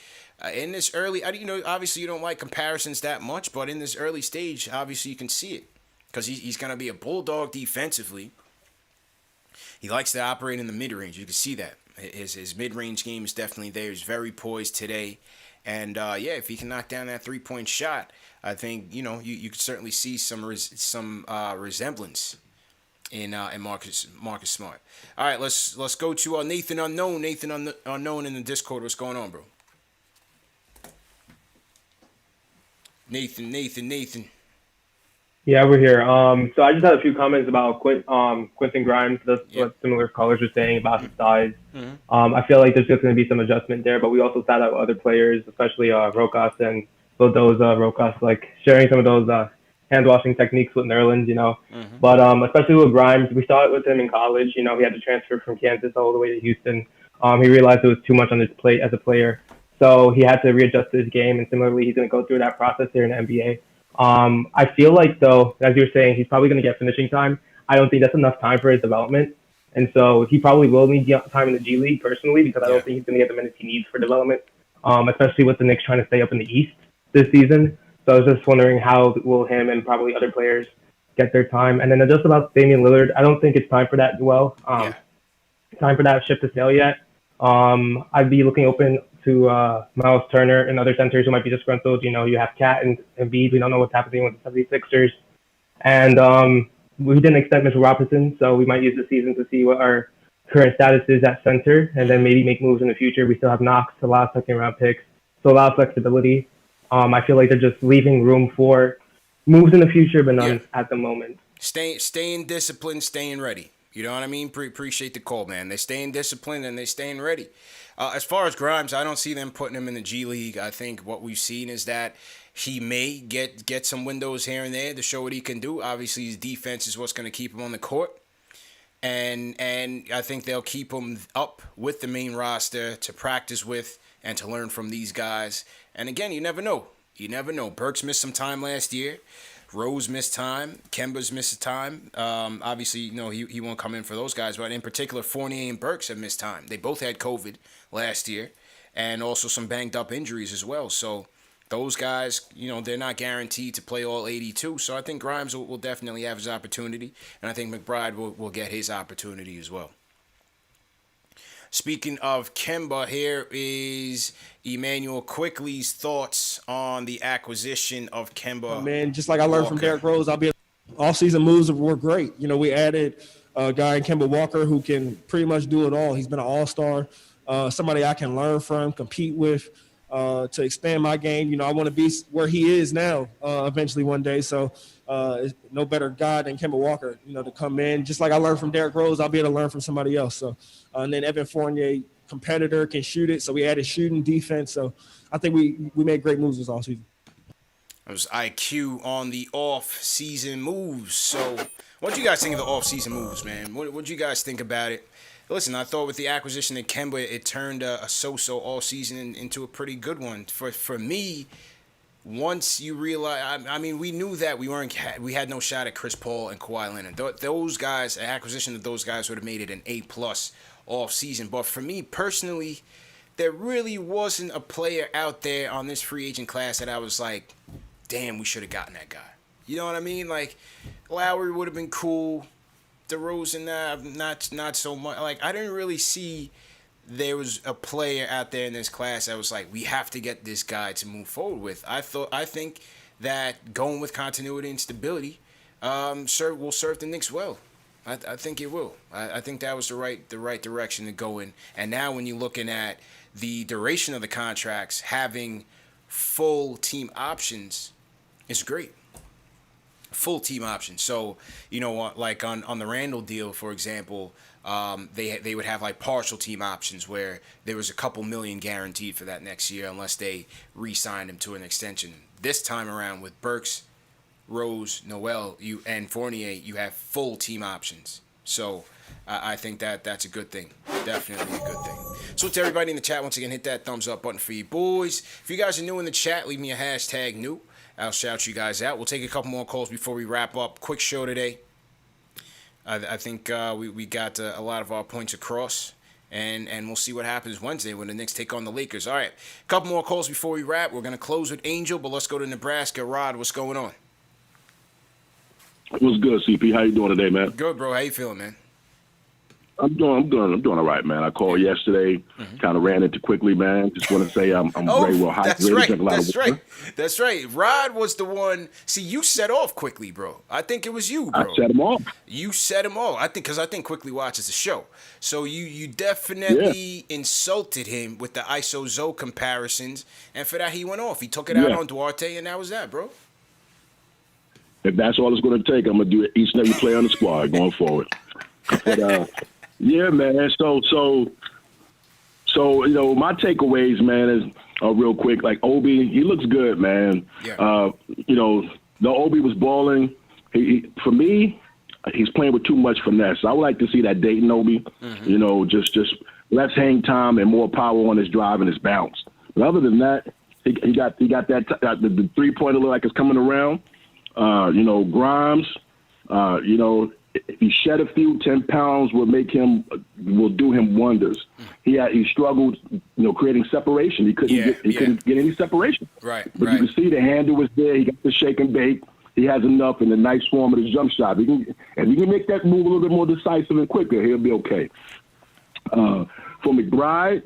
In this early, obviously you don't like comparisons that much, but in this early stage, obviously you can see it because he's going to be a bulldog defensively. He likes to operate in the mid-range. You can see that. His mid-range game is definitely there. He's very poised today. And, if he can knock down that three-point shot, I think, you could certainly see some resemblance in Marcus Smart. All right, let's go to Nathan Unknown. Nathan Unknown in the Discord. What's going on, bro? Nathan. Yeah, we're here. So I just had a few comments about Quentin Grimes. That's what similar callers were saying about his size. Mm-hmm. I feel like there's just going to be some adjustment there, but we also sat out other players, especially Rokas and Vildoza. Rokas, like sharing some of those hand washing techniques with Nerlens, Mm-hmm. But especially with Grimes, we saw it with him in college. He had to transfer from Kansas all the way to Houston. He realized it was too much on his plate as a player, so he had to readjust his game. And similarly, he's going to go through that process here in the NBA. I feel like, though, as you were saying, he's probably going to get finishing time. I don't think that's enough time for his development. And so he probably will need time in the G League personally, because I don't think he's going to get the minutes he needs for development, especially with the Knicks trying to stay up in the East this season. So I was just wondering how will him and probably other players get their time. And then just about Damian Lillard, I don't think it's time for that time for that ship to sail yet. I'd be looking open to Miles Turner and other centers who might be disgruntled. You have Cat and Embiid. We don't know what's happening with the 76ers. And we didn't extend Mitchell Robinson, so we might use the season to see what our current status is at center, and then maybe make moves in the future. We still have Knox, a lot of second-round picks, so a lot of flexibility. I feel like they're just leaving room for moves in the future, but none at the moment. Staying disciplined, staying ready. You know what I mean? Appreciate the call, man. They're staying disciplined and they're staying ready. As far as Grimes, I don't see them putting him in the G League. I think what we've seen is that he may get some windows here and there to show what he can do. Obviously, his defense is what's going to keep him on the court. And I think they'll keep him up with the main roster to practice with and to learn from these guys. And again, you never know. Burks missed some time last year. Rose missed time. Kemba's missed time. Obviously, he won't come in for those guys. But in particular, Fournier and Burks have missed time. They both had COVID last year and also some banged up injuries as well. So those guys, they're not guaranteed to play all 82. So I think Grimes will definitely have his opportunity. And I think McBride will get his opportunity as well. Speaking of Kemba, here is Emmanuel Quickly's thoughts on the acquisition of Kemba. Man, just like I learned from Derrick Rose, all-season moves were great. We added a guy in Kemba Walker who can pretty much do it all. He's been an all-star, somebody I can learn from, compete with, to expand my game. I want to be where he is now eventually one day. So no better guy than Kemba Walker, to come in. Just like I learned from Derrick Rose, I'll be able to learn from somebody else. So and then Evan Fournier, competitor, can shoot it. So we added shooting, defense. So I think we made great moves this offseason. It was IQ on the off-season moves. So what do you guys think of the off-season moves, man? What do you guys think about it? Listen, I thought with the acquisition of Kemba, it turned a so-so all season into a pretty good one. For me, once you realize, we knew that we had no shot at Chris Paul and Kawhi Leonard. Those guys, an acquisition of those guys would have made it an A+ off season. But for me personally, there really wasn't a player out there on this free agent class that I was like, damn, we should have gotten that guy. You know what I mean? Like, Lowry would have been cool. DeRozan, not so much. Like, I didn't really see there was a player out there in this class that was like, we have to get this guy to move forward with. I think that going with continuity and stability will serve the Knicks well. I think it will. I think that was the right direction to go in. And now when you're looking at the duration of the contracts, having full team options is great. Full team options. So, you know, like on the Randall deal, for example, they would have like partial team options where there was a couple million guaranteed for that next year unless they re-signed him to an extension. This time around with Burks, Rose, Noel, and Fournier, you have full team options. So I think that's a good thing. Definitely a good thing. So to everybody in the chat, once again, hit that thumbs up button for you boys. If you guys are new in the chat, leave me a hashtag new. I'll shout you guys out. We'll take a couple more calls before we wrap up. Quick show today. I think we got a lot of our points across. And we'll see what happens Wednesday when the Knicks take on the Lakers. All right, a couple more calls before we wrap. We're going to close with Angel, but let's go to Nebraska. Rod, what's going on? What's good, CP? How you doing today, man? Good, bro. How you feeling, man? I'm doing all right, man. I called yesterday, kind of ran into quickly, man. Just want to say I'm very well hydrated. That's right. Rod was the one. See, you set off quickly, bro. I think it was you, bro. I set him off. You set him off. I think quickly watches the show. So you definitely insulted him with the ISO Zoe comparisons, and for that he went off. He took it out on Duarte, and that was that, bro. If that's all it's going to take, I'm going to do it each and every play on the squad going forward. But yeah, man. So you know, my takeaways, man, is real quick. Like Obi, he looks good, man. Yeah. You know, the Obi was balling. For me, he's playing with too much finesse. I would like to see that Dayton Obi. You know, just less hang time and more power on his drive and his bounce. But other than that, he got that the 3-pointer look like it's coming around. You know, Grimes. You know, if he shed a few, 10 pounds will do him wonders. He struggled, you know, creating separation. He couldn't get any separation. Right. But you can see the handle was there. He got the shake and bake. He has enough in the nice form of his jump shot. If he can make that move a little bit more decisive and quicker, he'll be okay. For McBride,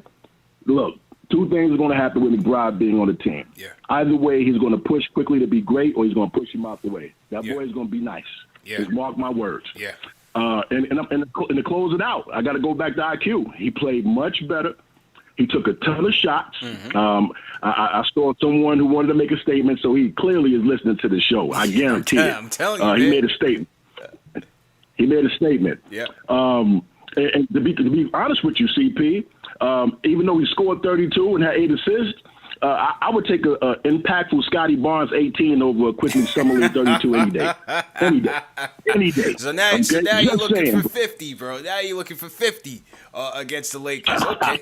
look, two things are going to happen with McBride being on the team. Yeah. Either way, he's going to push quickly to be great, or he's going to push him out the way. That boy is going to be nice. Yeah. Just mark my words. Yeah. And to close it out, I got to go back to IQ. He played much better. He took a ton of shots. I saw someone who wanted to make a statement, so he clearly is listening to the show. I guarantee it. I'm telling you, he made a statement. Yeah. And to be honest with you, CP, even though he scored 32 and had 8 assists, I would take a impactful Scotty Barnes 18 over a quickly Summerlee 32 any day. So now you're looking for 50, bro. Now you're looking for 50 against the Lakers. Okay.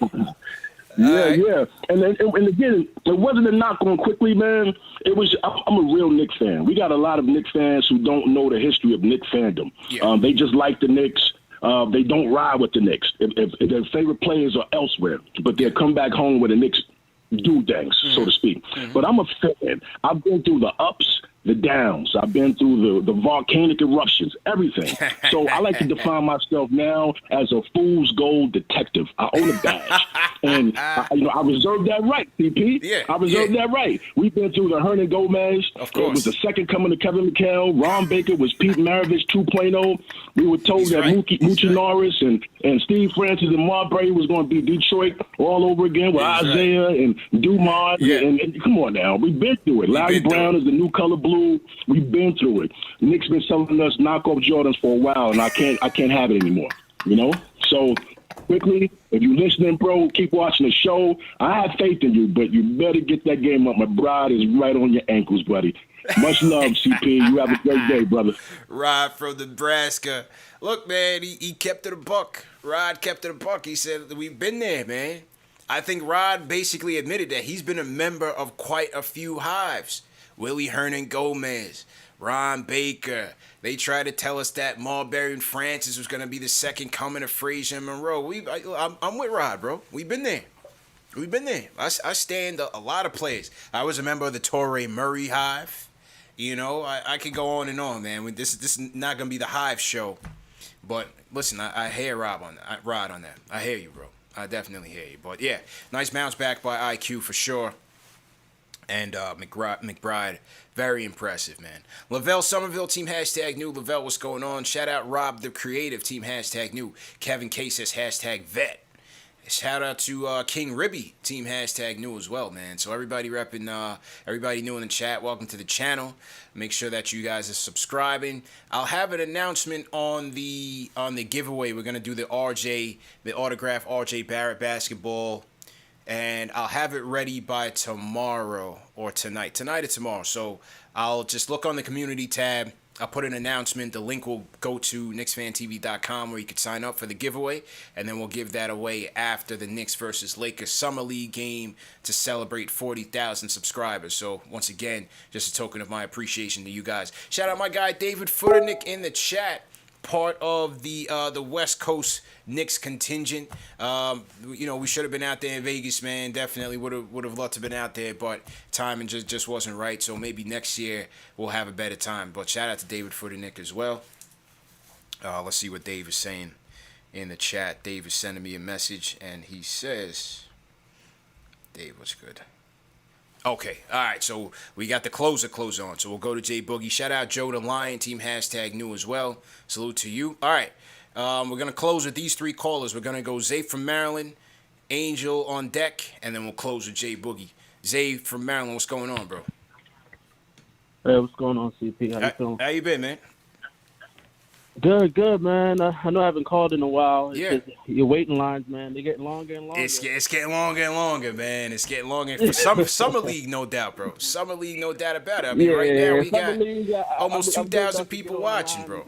Yeah. And again, it wasn't a knock on quickly, man. It was. I'm a real Knicks fan. We got a lot of Knicks fans who don't know the history of Knicks fandom. Yeah. They just like the Knicks. They don't ride with the Knicks. If their favorite players are elsewhere, but they'll come back home with the Knicks do things, so to speak. But I'm a fan. I've been through the ups, the downs. I've been through the volcanic eruptions, everything. So I like to define myself now as a fool's gold detective. I own a badge. And I reserve that right, CP. Yeah, I reserve that right. We've been through the Hernan Gomez. Of course. It was the second coming to Kevin McHale. Ron Baker was Pete Maravich 2.0. We were told that Mookie Norris and Steve Francis and Marbury was going to be Detroit all over again with Isaiah and Dumars. Yeah. And come on now. We've been through it. Larry Brown is the new color blue. We've been through it. Knicks been selling us knockoff Jordans for a while, and I can't have it anymore. You know? So quickly, if you're listening, bro, keep watching the show. I have faith in you, but you better get that game up. My bride is right on your ankles, buddy. Much love, CP. You have a great day, brother. Rod from Nebraska. Look, man, he kept it a buck. Rod kept it a buck. He said, we've been there, man. I think Rod basically admitted that he's been a member of quite a few hives. Willie Hernan Gomez, Ron Baker. They tried to tell us that Marbury and Francis was going to be the second coming of Frazier and Monroe. I'm with Rod, bro. We've been there. I stand a lot of players. I was a member of the Torrey Murray Hive. You know, I could go on and on, man. This is not going to be the Hive show. But listen, I hear Rod on that. I hear you, bro. I definitely hear you. But yeah, nice bounce back by IQ for sure. And McBride, very impressive, man. Lavelle Somerville, team hashtag new. Lavelle, what's going on? Shout out Rob the Creative, team hashtag new. Kevin K says hashtag vet. Shout out to King Ribby, team hashtag new as well, man. So everybody repping, everybody new in the chat, welcome to the channel. Make sure that you guys are subscribing. I'll have an announcement on the giveaway. We're gonna do the autograph RJ Barrett basketball, and I'll have it ready by tomorrow or tonight or tomorrow. So I'll just look on the community tab. I'll put an announcement. The link will go to KnicksFanTV.com where you can sign up for the giveaway, and then we'll give that away after the Knicks versus Lakers Summer League game to celebrate 40,000 subscribers. So once again, just a token of my appreciation to you guys. Shout out my guy David Futternick in the chat, part of the West Coast Knicks contingent. We should have been out there in Vegas, man. Definitely would have loved to have been out there, but timing just wasn't right. So maybe next year we'll have a better time. But shout out to David Futternick as well. Let's see what Dave is saying in the chat. Dave is sending me a message, and he says, Dave, what's good? Okay, all right, so we got the closer on, so we'll go to J Boogie. Shout out Joe the Lion, team hashtag new as well. Salute to you. All right, we're going to close with these three callers. We're going to go Zay from Maryland, Angel on deck, and then we'll close with J Boogie. Zay from Maryland, what's going on, bro? Hey, what's going on, CP? How you feeling? How you been, man? Good, man. I know I haven't called in a while. It's Yeah. just your waiting lines, man. They're getting longer and longer. It's getting longer and longer, man. It's getting longer. For Summer League, no doubt, bro. Summer League, no doubt about it. I mean, right now we got almost 2,000 people watching, bro.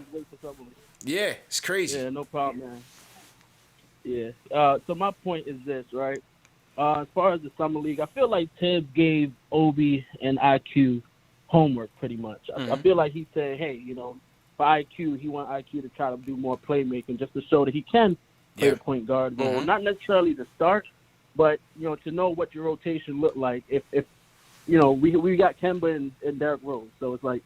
Yeah, it's crazy. Yeah, no problem, man. Yeah. So my point is this, right? As far as the Summer League, I feel like Tibbs gave Obi and IQ homework pretty much. I feel like he said, hey, for IQ, he want IQ to try to do more playmaking just to show that he can play the point guard role. Not necessarily to start, but, to know what your rotation looked like. If we got Kemba and Derrick Rose. So it's like,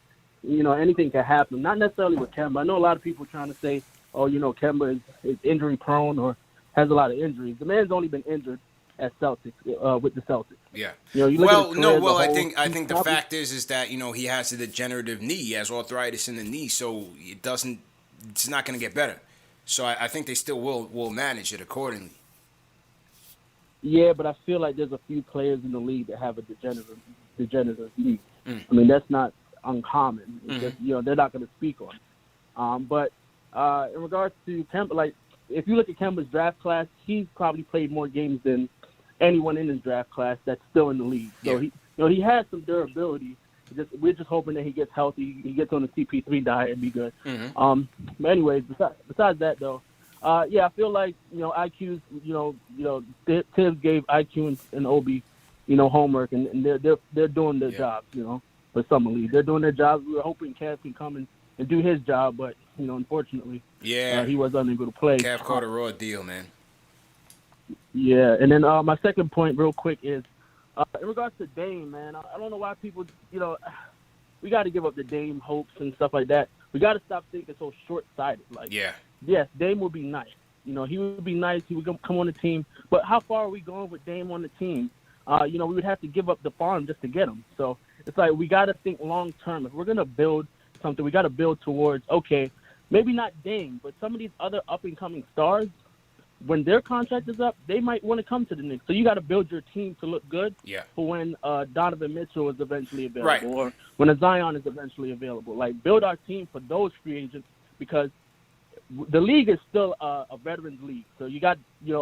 anything can happen. Not necessarily with Kemba. I know a lot of people trying to say, Kemba is injury prone or has a lot of injuries. The man's only been injured at Celtics with the Celtics. Yeah. I think the fact is that he has a degenerative knee. He has arthritis in the knee, so it's not going to get better. So I think they still will manage it accordingly. Yeah, but I feel like there's a few players in the league that have a degenerative knee. I mean, that's not uncommon. It's just, they're not going to speak on it. But in regards to Kemba, like if you look at Kemba's draft class, he's probably played more games than anyone in his draft class that's still in the league. So he has some durability. We're just hoping that he gets healthy, he gets on the CP3 diet and be good. But anyways, besides that though, I feel like IQ's Tibbs gave IQ and Obi homework, and they're doing their jobs. For Summer League, they're doing their jobs. We were hoping Cav can come and do his job, but unfortunately, he was unable to play. Cav caught a raw deal, man. Yeah, and then my second point, real quick, is in regards to Dame, man. I don't know why people, we got to give up the Dame hopes and stuff like that. We got to stop thinking so short-sighted. Like, yes, Dame would be nice. He would be nice. He would come on the team. But how far are we going with Dame on the team? We would have to give up the farm just to get him. So it's like we got to think long-term. If we're going to build something, we got to build towards, okay, maybe not Dame, but some of these other up-and-coming stars, when their contract is up, they might want to come to the Knicks. So you got to build your team to look good for when Donovan Mitchell is eventually available or when a Zion is eventually available. Like, build our team for those free agents because the league is still a veterans league. So you got,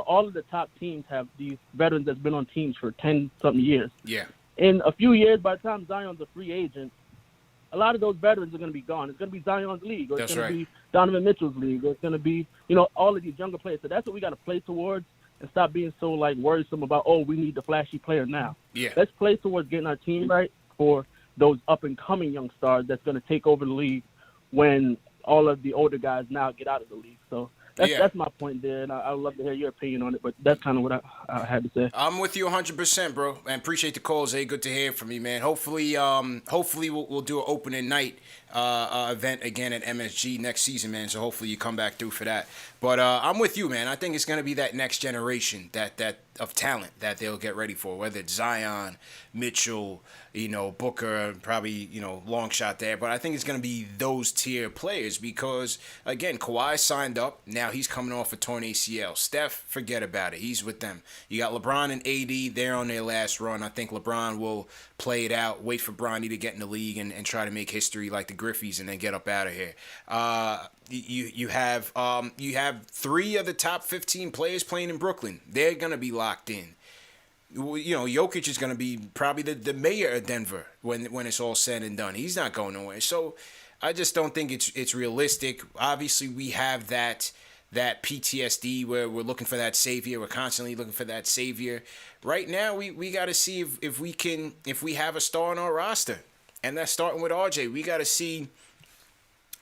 all of the top teams have these veterans that's been on teams for 10-something years. Yeah. In a few years, by the time Zion's a free agent, a lot of those veterans are going to be gone. It's going to be Zion's league, or it's going to be Donovan Mitchell's league, or it's going to be, all of these younger players. So that's what we got to play towards and stop being so, worrisome about, we need the flashy player now. Yeah. Let's play towards getting our team right for those up-and-coming young stars that's going to take over the league when all of the older guys now get out of the league. So that's my point there, and I would love to hear your opinion on it, but that's kind of what I had to say. I'm with you 100%, bro, and appreciate the call, Zay. Good to hear from you, man. Hopefully we'll do an opening night event again at MSG next season, man, so hopefully you come back through for that. But I'm with you, man. I think it's going to be that next generation that of talent that they'll get ready for, whether it's Zion, Mitchell, Booker, probably, long shot there. But I think it's going to be those tier players because, again, Kawhi signed up. Now he's coming off a torn ACL. Steph, forget about it. He's with them. You got LeBron and AD. They're on their last run. I think LeBron will play it out, wait for Bronny to get in the league and try to make history like the Griffies and then get up out of here. You have 3 of the top 15 players playing in Brooklyn. They're going to be locked in. Jokic is going to be probably the mayor of Denver when it's all said and done. He's not going nowhere. So I just don't think it's realistic. Obviously, we have that PTSD where we're looking for that savior. We're constantly looking for that savior. Right now, we got to see if we have a star on our roster, and that's starting with RJ. We got to see.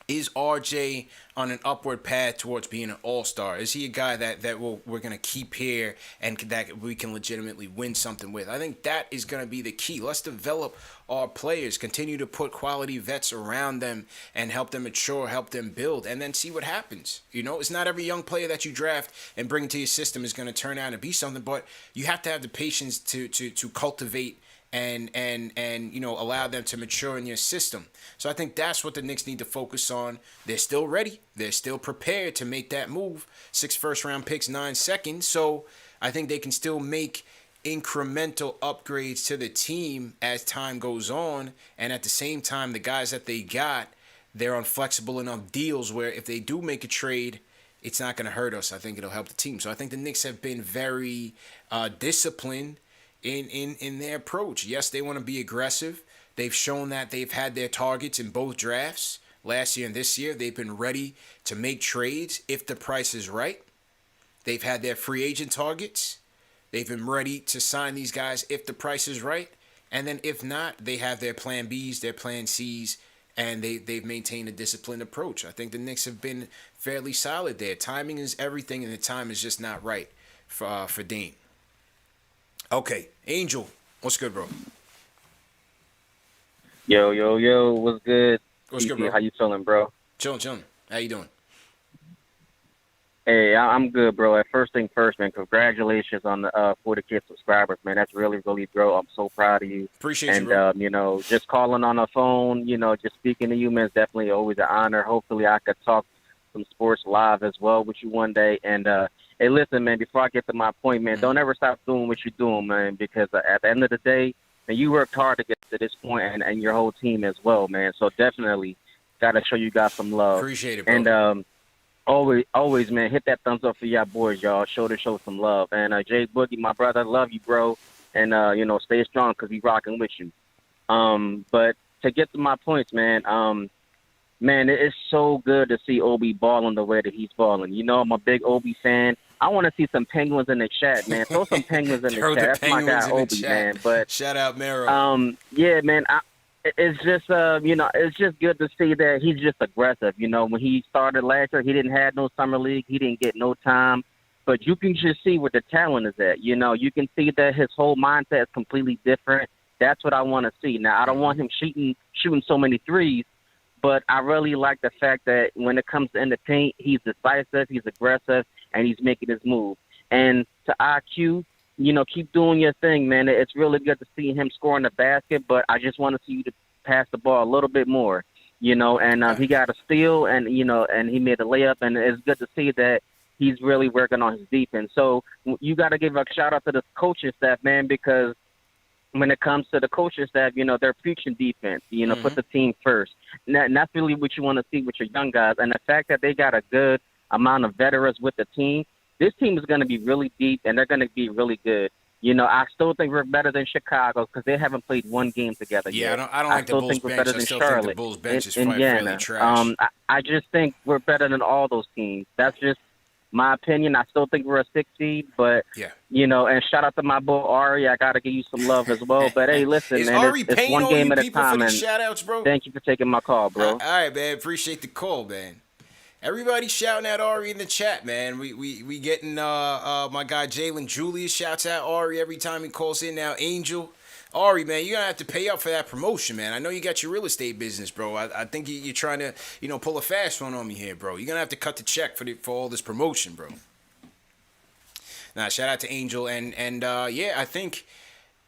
Is RJ on an upward path towards being an all-star? Is he a guy that we're going to keep here and that we can legitimately win something with? I think that is going to be the key. Let's develop our players, continue to put quality vets around them and help them mature, help them build, and then see what happens. It's not every young player that you draft and bring into your system is going to turn out and be something, but you have to have the patience to cultivate and allow them to mature in your system. So I think that's what the Knicks need to focus on. They're still ready. They're still prepared to make that move. 6 first-round picks, 9 seconds. So I think they can still make incremental upgrades to the team as time goes on. And at the same time, the guys that they got, they're on flexible enough deals where if they do make a trade, it's not going to hurt us. I think it'll help the team. So I think the Knicks have been very disciplined in their approach. Yes, they want to be aggressive. They've shown that they've had their targets in both drafts, last year and this year. They've been ready to make trades if the price is right. They've had their free agent targets. They've been ready to sign these guys if the price is right. And then if not, they have their plan Bs, their plan Cs, and they've maintained a disciplined approach. I think the Knicks have been fairly solid there. Timing is everything, and the time is just not right for Dame. Okay, Angel, what's good, bro? Yo, what's good? What's good, bro? How you feeling, bro? Chilling. How you doing? Hey, I'm good, bro. First thing first, man, congratulations on the 40K subscribers, man. That's really, really, bro. I'm so proud of you. Appreciate you, bro. And, just calling on the phone, just speaking to you, man, is definitely always an honor. Hopefully I could talk some sports live as well with you one day. And, hey, listen, man, before I get to my point, man, don't ever stop doing what you're doing, man, because at the end of the day, man, you worked hard to get to this point and your whole team as well, man. So definitely got to show you guys some love. Appreciate it, bro. And always, man, hit that thumbs up for y'all boys, y'all. Show some love. And Jay Boogie, my brother, love you, bro. And, stay strong because we rocking with you. But to get to my points, man, man, it's so good to see Obi balling the way that he's balling. I'm a big Obi fan. I want to see some penguins in the chat, man. Throw some penguins in the chat. That's my guy, Obi, man. But shout out, Mero. Yeah, man. It's just, it's just good to see that he's just aggressive. When he started last year, he didn't have no summer league. He didn't get no time. But you can just see where the talent is at. You can see that his whole mindset is completely different. That's what I want to see. Now, I don't want him shooting so many threes. But I really like the fact that when it comes to in the paint, he's decisive, he's aggressive, and he's making his move. And to IQ, keep doing your thing, man. It's really good to see him scoring the basket, but I just want to see you to pass the ball a little bit more, And he got a steal, and and he made a layup, and it's good to see that he's really working on his defense. So you got to give a shout out to the coaching staff, man, because when it comes to the coaching staff, they're preaching defense, put the team first. And that's really what you want to see with your young guys. And the fact that they got a good amount of veterans with the team, this team is going to be really deep, and they're going to be really good. I still think we're better than Chicago because they haven't played one game together yet. I don't like the Bulls bench. I still think the Bulls bench is fairly trash. I just think we're better than all those teams. That's just my opinion. I still think we're a 6 seed, but and shout out to my boy Ari. I gotta give you some love as well. But hey, listen, is man, Ari it's one game at a time. And shout outs, bro? Thank you for taking my call, bro. All right, man. Appreciate the call, man. Everybody shouting at Ari in the chat, man. We getting my guy Jalen Julius shouts at Ari every time he calls in. Now Angel. Ari, man, you're going to have to pay up for that promotion, man. I know you got your real estate business, bro. I think you're trying to, pull a fast one on me here, bro. You're going to have to cut the check for all this promotion, bro. Now, shout out to Angel. And I think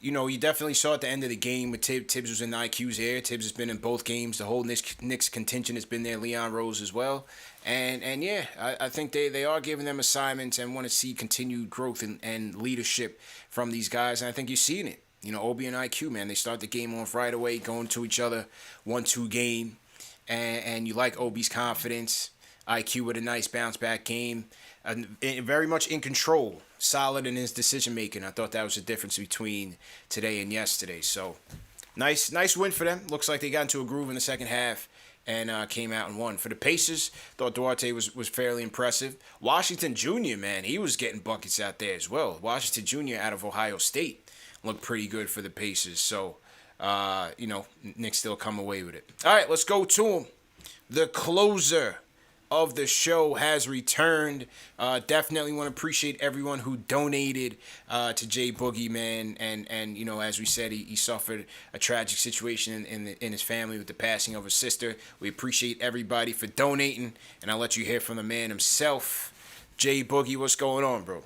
you definitely saw at the end of the game with Tibbs was in IQ's ear. Tibbs has been in both games. The whole Knicks contingent has been there. Leon Rose as well. And yeah, I think they are giving them assignments and want to see continued growth and leadership from these guys. And I think you're seeing it. Obi and IQ, man, they start the game off right away, going to each other, 1-2 game. And you like Obi's confidence. IQ with a nice bounce-back game. Very much in control. Solid in his decision-making. I thought that was the difference between today and yesterday. So, nice win for them. Looks like they got into a groove in the second half and came out and won. For the Pacers, thought Duarte was fairly impressive. Washington Jr., man, he was getting buckets out there as well. Washington Jr. out of Ohio State looked pretty good for the Pacers. So, Knicks still come away with it. All right, let's go to him. The closer of the show has returned. Definitely want to appreciate everyone who donated to Jay Boogie, man. And as we said, he suffered a tragic situation in his family with the passing of his sister. We appreciate everybody for donating, and I'll let you hear from the man himself. Jay Boogie, what's going on, bro?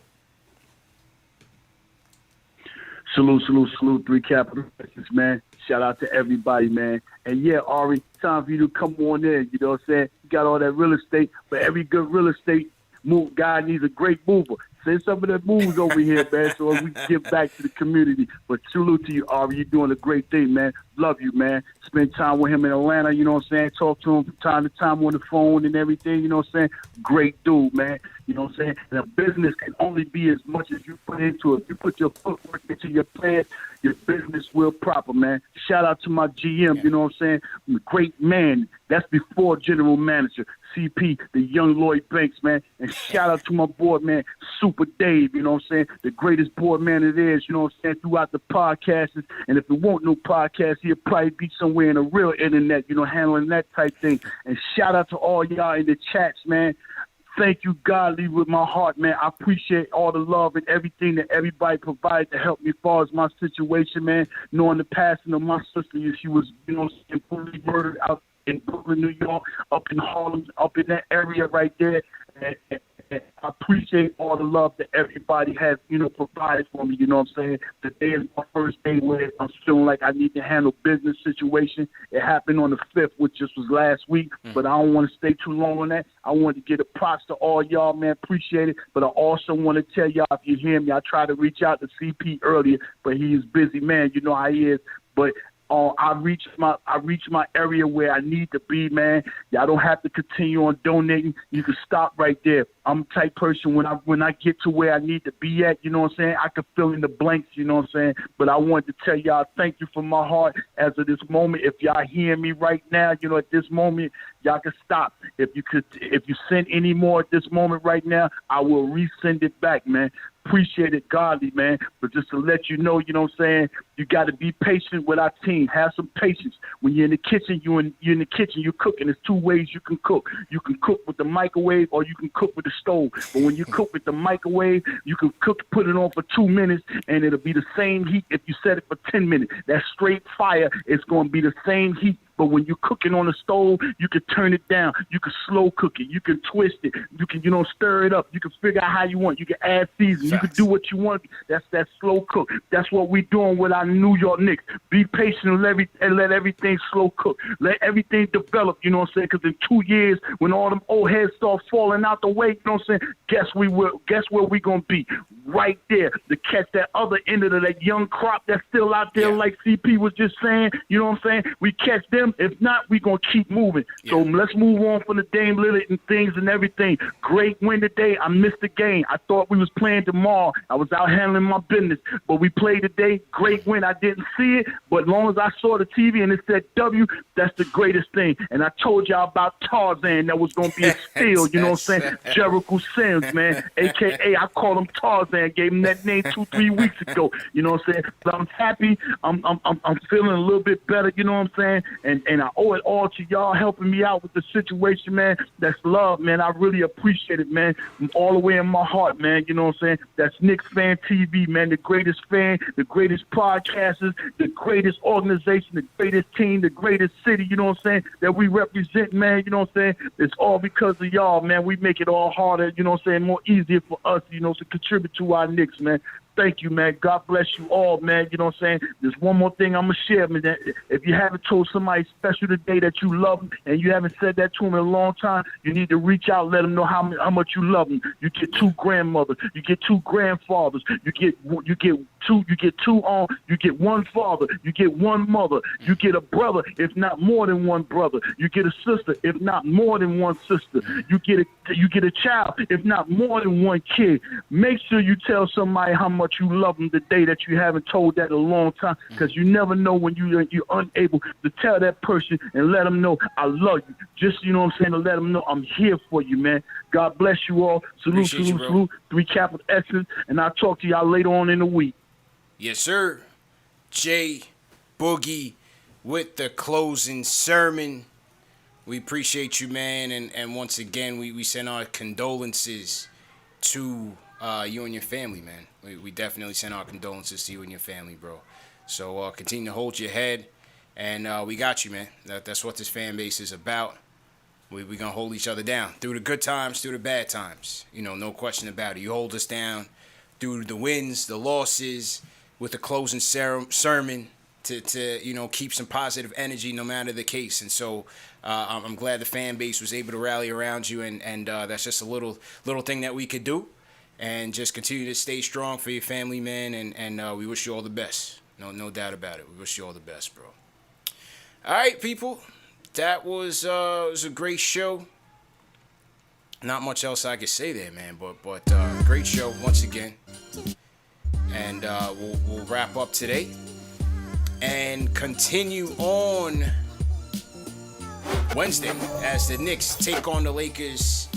Salute, 3 capital letters, man. Shout out to everybody, man. And yeah, Ari, time for you to come on in. You know what I'm saying? You got all that real estate, but every good real estate guy needs a great mover. Send some of that moves over here, man, so we can give back to the community. But salute to you, Ari. You're doing a great thing, man. Love you, man. Spend time with him in Atlanta, you know what I'm saying? Talk to him from time to time on the phone and everything, you know what I'm saying? Great dude, man. You know what I'm saying? And a business can only be as much as you put into it. If you put your footwork into your plan, your business will prosper, man. Shout out to my GM, you know what I'm saying? Great man. That's before general manager. CP, the young Lloyd Banks, man. And shout out to my board, man, Super Dave, you know what I'm saying? The greatest board man it is, you know what I'm saying, throughout the podcasts. And if it won't no podcast, he'll probably be somewhere in the real internet, you know, handling that type thing. And shout out to all y'all in the chats, man. Thank you, godly, with my heart, man. I appreciate all the love and everything that everybody provided to help me as far as my situation, man. Knowing the passing of my sister, she was, you know, brutally murdered out in Brooklyn, New York, up in Harlem, up in that area right there. And I appreciate all the love that everybody has, you know, provided for me. You know what I'm saying? Today is my first day where I'm feeling like I need to handle business situation. It happened on the 5th, which just was last week, but I don't want to stay too long on that. I want to get a props to all y'all, man. Appreciate it. But I also want to tell y'all, if you hear me, I tried to reach out to CP earlier, but he is busy, man. You know how he is. But I reached my area where I need to be, man. Y'all don't have to continue on donating. You can stop right there. I'm the type person when I get to where I need to be at, you know what I'm saying? I can fill in the blanks, you know what I'm saying? But I wanted to tell y'all thank you from my heart as of this moment. If y'all hear me right now, you know, at this moment, y'all can stop. If you send any more at this moment right now, I will resend it back, man. Appreciate it, godly, man. But just to let you know, you know what I'm saying, you got to be patient with our team. Have some patience. When you're in the kitchen, you're in the kitchen, you're cooking. There's 2 ways you can cook. You can cook with the microwave or you can cook with the stove. But when you cook with the microwave, you can put it on for 2 minutes, and it'll be the same heat if you set it for 10 minutes. That straight fire is going to be the same heat. But when you're cooking on the stove, you can turn it down. You can slow cook it. You can twist it. You can, stir it up. You can figure out how you want. You can add seasoning. You can do what you want. That's that slow cook. That's what we're doing with our New York Knicks. Be patient and let everything slow cook. Let everything develop, you know what I'm saying? Because in 2 years, when all them old heads start falling out the way, you know what I'm saying? Guess where we going to be? Right there to catch that other end of that young crop that's still out there, like CP was just saying. You know what I'm saying? We catch them. If not, we're going to keep moving. So let's move on from the Dame Lillard and things and everything. Great win today. I missed the game. I thought we was playing tomorrow. I was out handling my business. But we played today. Great win. I didn't see it, but as long as I saw the TV and it said W, that's the greatest thing. And I told y'all about Tarzan that was going to be a steal. You know what I'm saying? Jericho Sims, man, a.k.a. I called him Tarzan. Gave him that name 2-3 weeks ago. You know what I'm saying? But I'm happy. I'm feeling a little bit better. You know what I'm saying? And I owe it all to y'all helping me out with the situation, man. That's love, man. I really appreciate it, man. From all the way in my heart, man. You know what I'm saying? That's KnicksFanTV, man. The greatest fan, the greatest podcasters, the greatest organization, the greatest team, the greatest city, you know what I'm saying, that we represent, man. You know what I'm saying? It's all because of y'all, man. We make it all harder, you know what I'm saying, more easier for us, you know, to contribute to our Knicks, man. Thank you, man. God bless you all, man. You know what I'm saying? There's one more thing I'm going to share, man. That if you haven't told somebody special today that you love them and you haven't said that to them in a long time, you need to reach out, let them know how much you love them. You get 2 grandmothers. You get 2 grandfathers. You get 1 father. You get 1 mother. You get a brother, if not more than 1 brother. You get a sister, if not more than 1 sister. You get a child, if not more than 1 kid. Make sure you tell somebody how much you love them the day that you haven't told that in a long time, because you never know when you're unable to tell that person and let them know I love you. Just, you know what I'm saying, to let them know I'm here for you, man. God bless you all. Salute, salute. 3 capital X's, and I'll talk to y'all later on in the week. Yes, sir. Jay Boogie with the closing sermon. We appreciate you, man, and once again, we send our condolences to you and your family, man. We definitely send our condolences to you and your family, bro. So continue to hold your head, and we got you, man. That's what this fan base is about. We gonna hold each other down through the good times, through the bad times. You know, no question about it. You hold us down through the wins, the losses, with the closing sermon to keep some positive energy no matter the case. And so I'm glad the fan base was able to rally around you, and that's just a little thing that we could do. And just continue to stay strong for your family, man, and we wish you all the best. No doubt about it. We wish you all the best, bro. All right, people. That was a great show. Not much else I could say there, man, but great show once again. And we'll wrap up today and continue on Wednesday as the Knicks take on the Lakers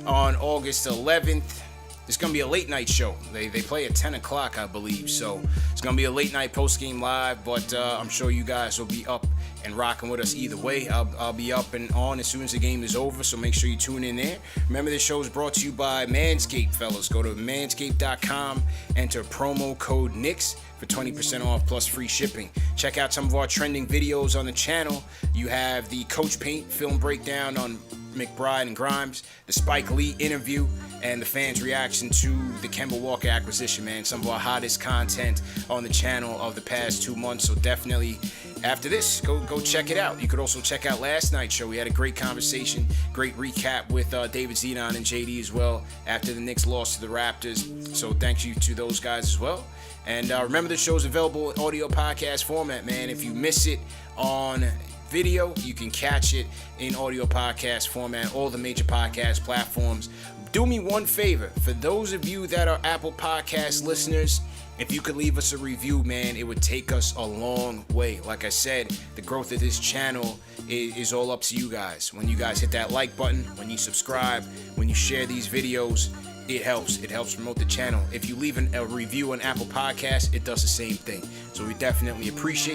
on August 11th. It's going to be a late night show. They play at 10 o'clock, I believe. So it's going to be a late night post-game live, but I'm sure you guys will be up and rocking with us either way. I'll be up and on as soon as the game is over, so make sure you tune in there. Remember, this show is brought to you by Manscaped, fellas. Go to manscaped.com, enter promo code Knicks for 20% off plus free shipping. Check out some of our trending videos on the channel. You have the Coach Paint film breakdown on McBride and Grimes, the Spike Lee interview, and the fans' reaction to the Kemba Walker acquisition, man. Some of our hottest content on the channel of the past 2 months. So definitely, after this, go check it out. You could also check out last night's show. We had a great conversation, great recap with David Zidane and JD as well after the Knicks lost to the Raptors. So thank you to those guys as well. And remember, the show is available in audio podcast format, man. If you miss it on video, you can catch it in audio podcast format, all the major podcast platforms. Do me one favor, for those of you that are Apple Podcast listeners, if you could leave us a review, man, it would take us a long way. Like I said, the growth of this channel is all up to you guys. When you guys hit that like button, when you subscribe, when you share these videos, it helps. It helps promote the channel. If you leave a review on Apple Podcasts, it does the same thing. So we definitely appreciate